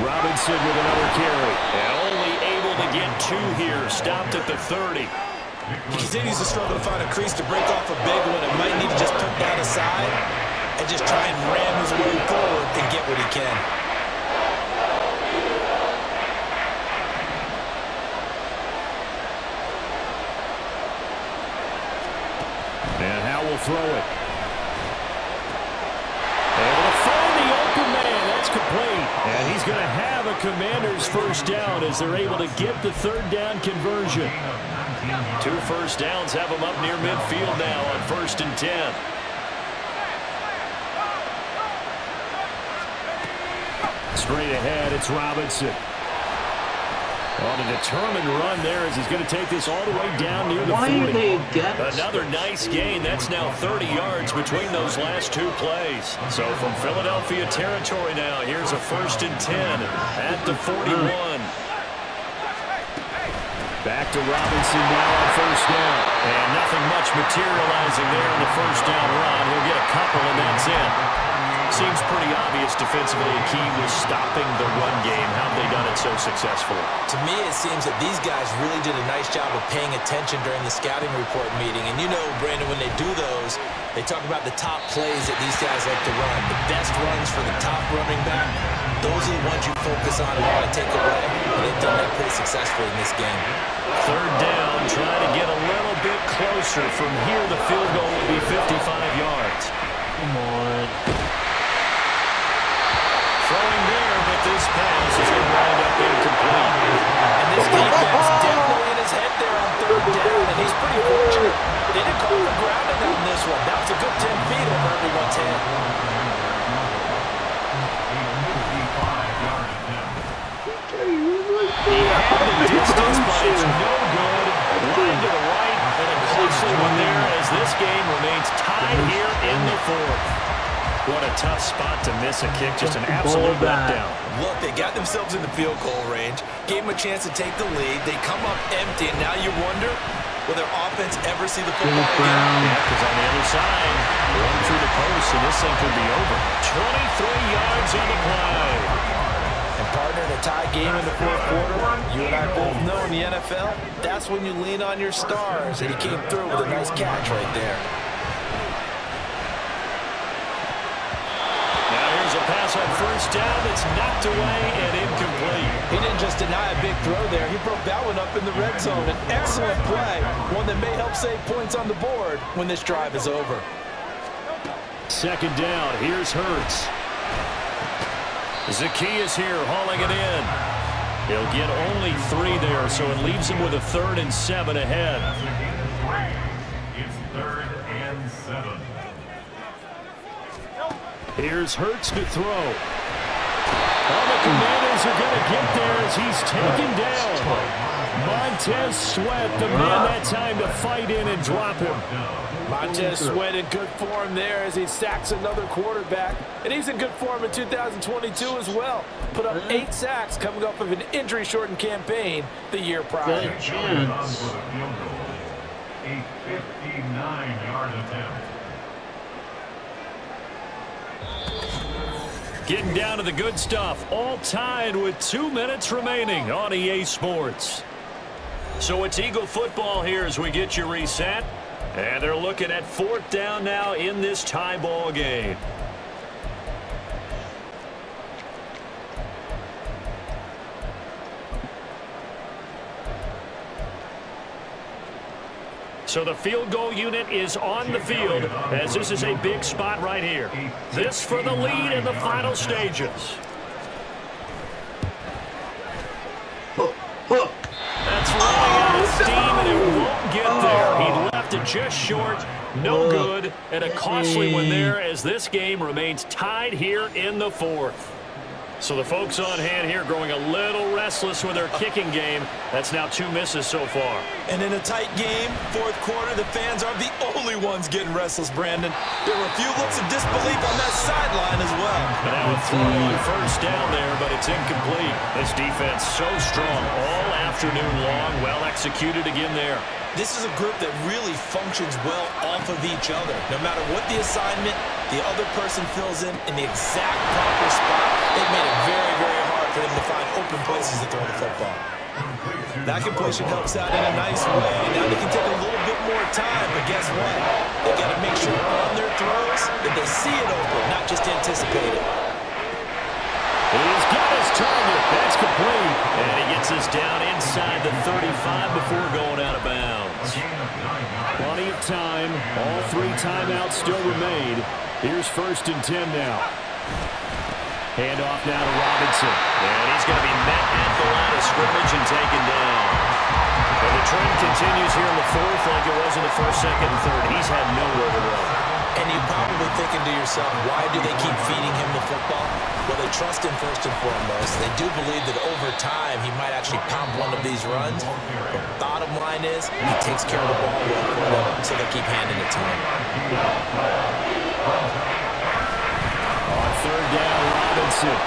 [SPEAKER 4] Robinson with another carry.
[SPEAKER 2] And only able to get 2 here. Stopped at the 30.
[SPEAKER 3] He continues to struggle to find a crease to break off a big one. It might need to just put that aside and just try and ram his way forward and get what he can.
[SPEAKER 4] And Howe will throw it. Able to find the open man. That's complete. And he's going to have a Commander's first down as they're able to get the 3rd down conversion.
[SPEAKER 2] 2 first downs have them up near midfield now on 1st and 10.
[SPEAKER 4] Straight ahead, it's Robinson. On a determined run there as he's going to take this all the way down near the 40.
[SPEAKER 2] Another nice gain. That's now 30 yards between those last 2 plays. So from Philadelphia territory now, here's a 1st and 10 at the 41.
[SPEAKER 4] Back to Robinson now on first down.
[SPEAKER 2] And nothing much materializing there in the first down run. He'll get a couple, and that's it. Seems pretty obvious defensively a key was stopping the run game. How have they done it so successfully?
[SPEAKER 3] To me, it seems that these guys really did a nice job of paying attention during the scouting report meeting. And you know, Brandon, when they do those, They talk about the top plays that these guys like to run. The best runs for the top running back. Those are the ones you focus on and want to take away. And they've done that pretty successfully in this game.
[SPEAKER 4] Third down, trying to get a little bit closer. From here, the field goal will be 55 yards.
[SPEAKER 1] Come on.
[SPEAKER 4] Throwing there, but this pass is going to wind up incomplete.
[SPEAKER 5] And this defense definitely in his head there on third down, and he's pretty fortunate. They didn't call for grounding on this one. That was a good 10 feet over everyone's head.
[SPEAKER 4] He had the distance, but it's no good. Line to the right, and a costly one there as this game remains tied here in the fourth. What a tough spot to miss a kick. Just an absolute letdown.
[SPEAKER 3] Look, they got themselves in the field goal range, gave them a chance to take the lead. They come up empty, and now you wonder, will their offense ever see the football again?
[SPEAKER 4] Yeah, because on the other side, run through the post, and this thing could be over. 23 yards on the play.
[SPEAKER 5] And partner, in a tie game in the fourth quarter, you and I both know in the NFL, that's when you lean on your stars. And he came through with a nice catch right there.
[SPEAKER 4] A pass on first down that's knocked away and incomplete.
[SPEAKER 5] He didn't just deny a big throw there. He broke that one up in the red zone. An excellent play, one that may help save points on the board when this drive is over.
[SPEAKER 4] Second down, here's Hurts. Zacchaeus here hauling it in. He'll get only 3 there, so it leaves him with a 3rd and 7 ahead.
[SPEAKER 6] It's 3rd and 7.
[SPEAKER 4] Here's Hurts to throw. All the Commanders are going to get there as he's taken down. Montez Sweat, the man that time to fight in and drop him.
[SPEAKER 5] Montez Sweat in good form there as he sacks another quarterback. And he's in good form in 2022 as well. Put up 8 sacks coming off of an injury-shortened campaign the year prior.
[SPEAKER 1] Good chance.
[SPEAKER 6] A 59-yard attempt.
[SPEAKER 4] Getting down to the good stuff. All tied with 2 minutes remaining on EA Sports. So it's Eagle football here as we get you reset. And they're looking at 4th down now in this tie ball game. So the field goal unit is on the field as this is a big spot right here. This for the lead in the final stages. That's running out of steam and it won't get there. He left it just short. No good. And a costly one there as this game remains tied here in the fourth. So the folks on hand here growing a little restless with their kicking game. That's now 2 misses so far.
[SPEAKER 3] And in a tight game, fourth quarter, the fans aren't the only ones getting restless, Brandon. There were a few looks of disbelief on that sideline as well.
[SPEAKER 4] And now a throw on first down there, but it's incomplete. This defense so strong all afternoon long. Well executed again there.
[SPEAKER 3] This is a group that really functions well off of each other. No matter what the assignment, the other person fills in the exact proper spot. They've made it very, very hard for them to find open places to throw the football. That completion helps out in a nice way. Now they can take a little bit more time, but guess what? They got to make sure on their throws that they see it open, not just anticipate it.
[SPEAKER 4] He's got his target. That's complete. And he gets us down inside the 35 before going out of bounds. Plenty of time. All 3 timeouts still remain. Here's 1st and 10 now. Handoff now to Robinson. And he's going to be met at the line of scrimmage and taken down. And the trend continues here in the fourth like it was in the first, second, and third. He's had nowhere to run.
[SPEAKER 3] And you're probably thinking to yourself, why do they keep feeding him the football? Well, they trust him first and foremost. They do believe that over time he might actually pound one of these runs. The bottom line is he takes care of the ball well for them, so they keep handing it to him.
[SPEAKER 4] On 3rd down, Robinson.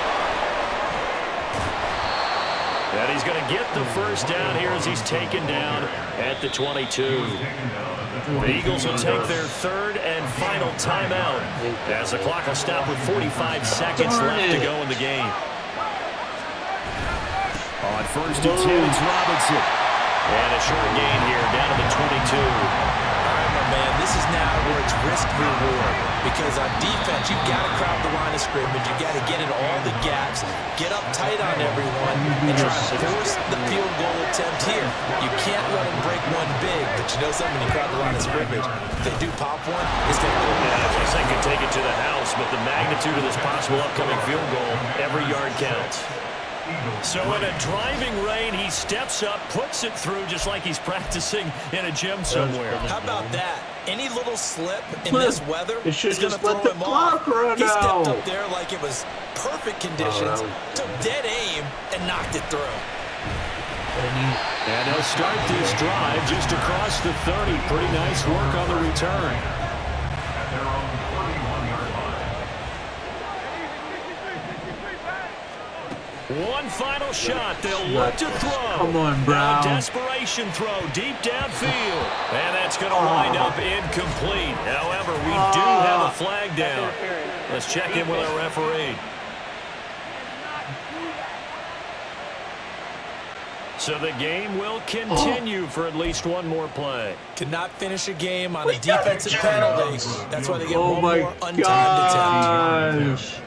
[SPEAKER 4] And he's going to get the first down here as he's taken down at the 22. The Eagles will take their 3rd and final timeout as the clock will stop with 45 seconds left to go in the game. On 1st and 10, it's Robinson. And a short gain here down to the 22.
[SPEAKER 3] I remember man, this is now where it's risk-reward. Because on defense, you've got to crowd the line of scrimmage. You've got to get in all the gaps, get up tight on everyone, and try to force the field goal attempt here. You can't let them break one big, but you know something, when you crowd the line of scrimmage, if they do pop one, it's going to go.
[SPEAKER 2] Yeah, I guess they could take it to the house, but the magnitude of this possible upcoming field goal, every yard counts. So in a driving rain, he steps up, puts it through just like he's practicing in a gym somewhere.
[SPEAKER 3] How about that? Any little slip in this weather is going to throw him off. He stepped up there like it was perfect conditions, took dead aim, and knocked it through.
[SPEAKER 4] And he'll start this drive just across the 30. Pretty nice work on the return.
[SPEAKER 6] At their own 41-yard line.
[SPEAKER 2] One final shot. They'll look to throw.
[SPEAKER 1] Come on,
[SPEAKER 2] Now
[SPEAKER 1] Brown.
[SPEAKER 2] desperation throw deep downfield. And that's going to wind up incomplete. However, we do have a flag down. Let's check in with our referee. So the game will continue for at least one more play.
[SPEAKER 3] Cannot finish a game on a defensive penalty. That's why they get one
[SPEAKER 1] my
[SPEAKER 3] more untimed attempt.
[SPEAKER 1] gosh.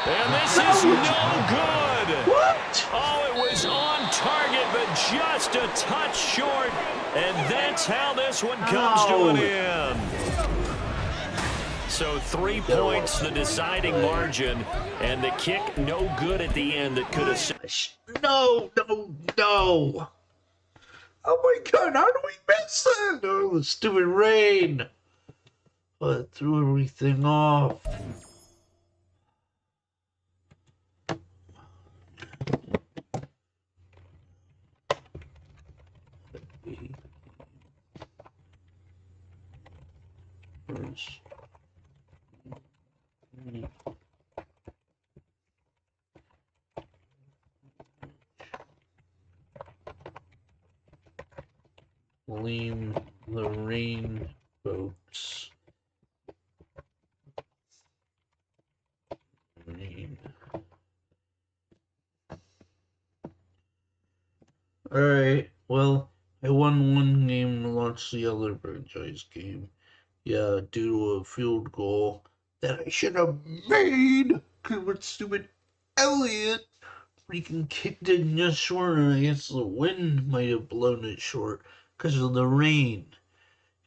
[SPEAKER 2] And this is no good.
[SPEAKER 1] What?
[SPEAKER 2] Oh, it was on target, but just a touch short. And that's how this one comes to an end. So 3 points, the deciding margin, and the kick no good at the end that could have...
[SPEAKER 1] No. Oh my God, how do we miss that? Oh, the stupid rain. Oh, it threw everything off. Lean the rain boats. Rain. Alright, well, I won one game and lost the other franchise game. Yeah, due to a field goal that I should have made because what stupid Elliott freaking kicked it just short, and I guess the wind might have blown it short because of the rain.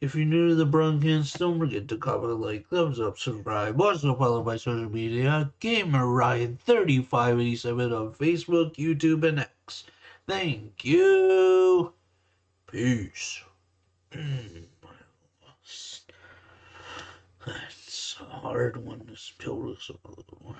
[SPEAKER 1] If you're new to the broadcast, don't forget to comment, like, thumbs up, subscribe. Also follow my social media, Gamer Ryan 3587 on Facebook, YouTube, and X. Thank you. Peace. That's a hard one to spill this a little more.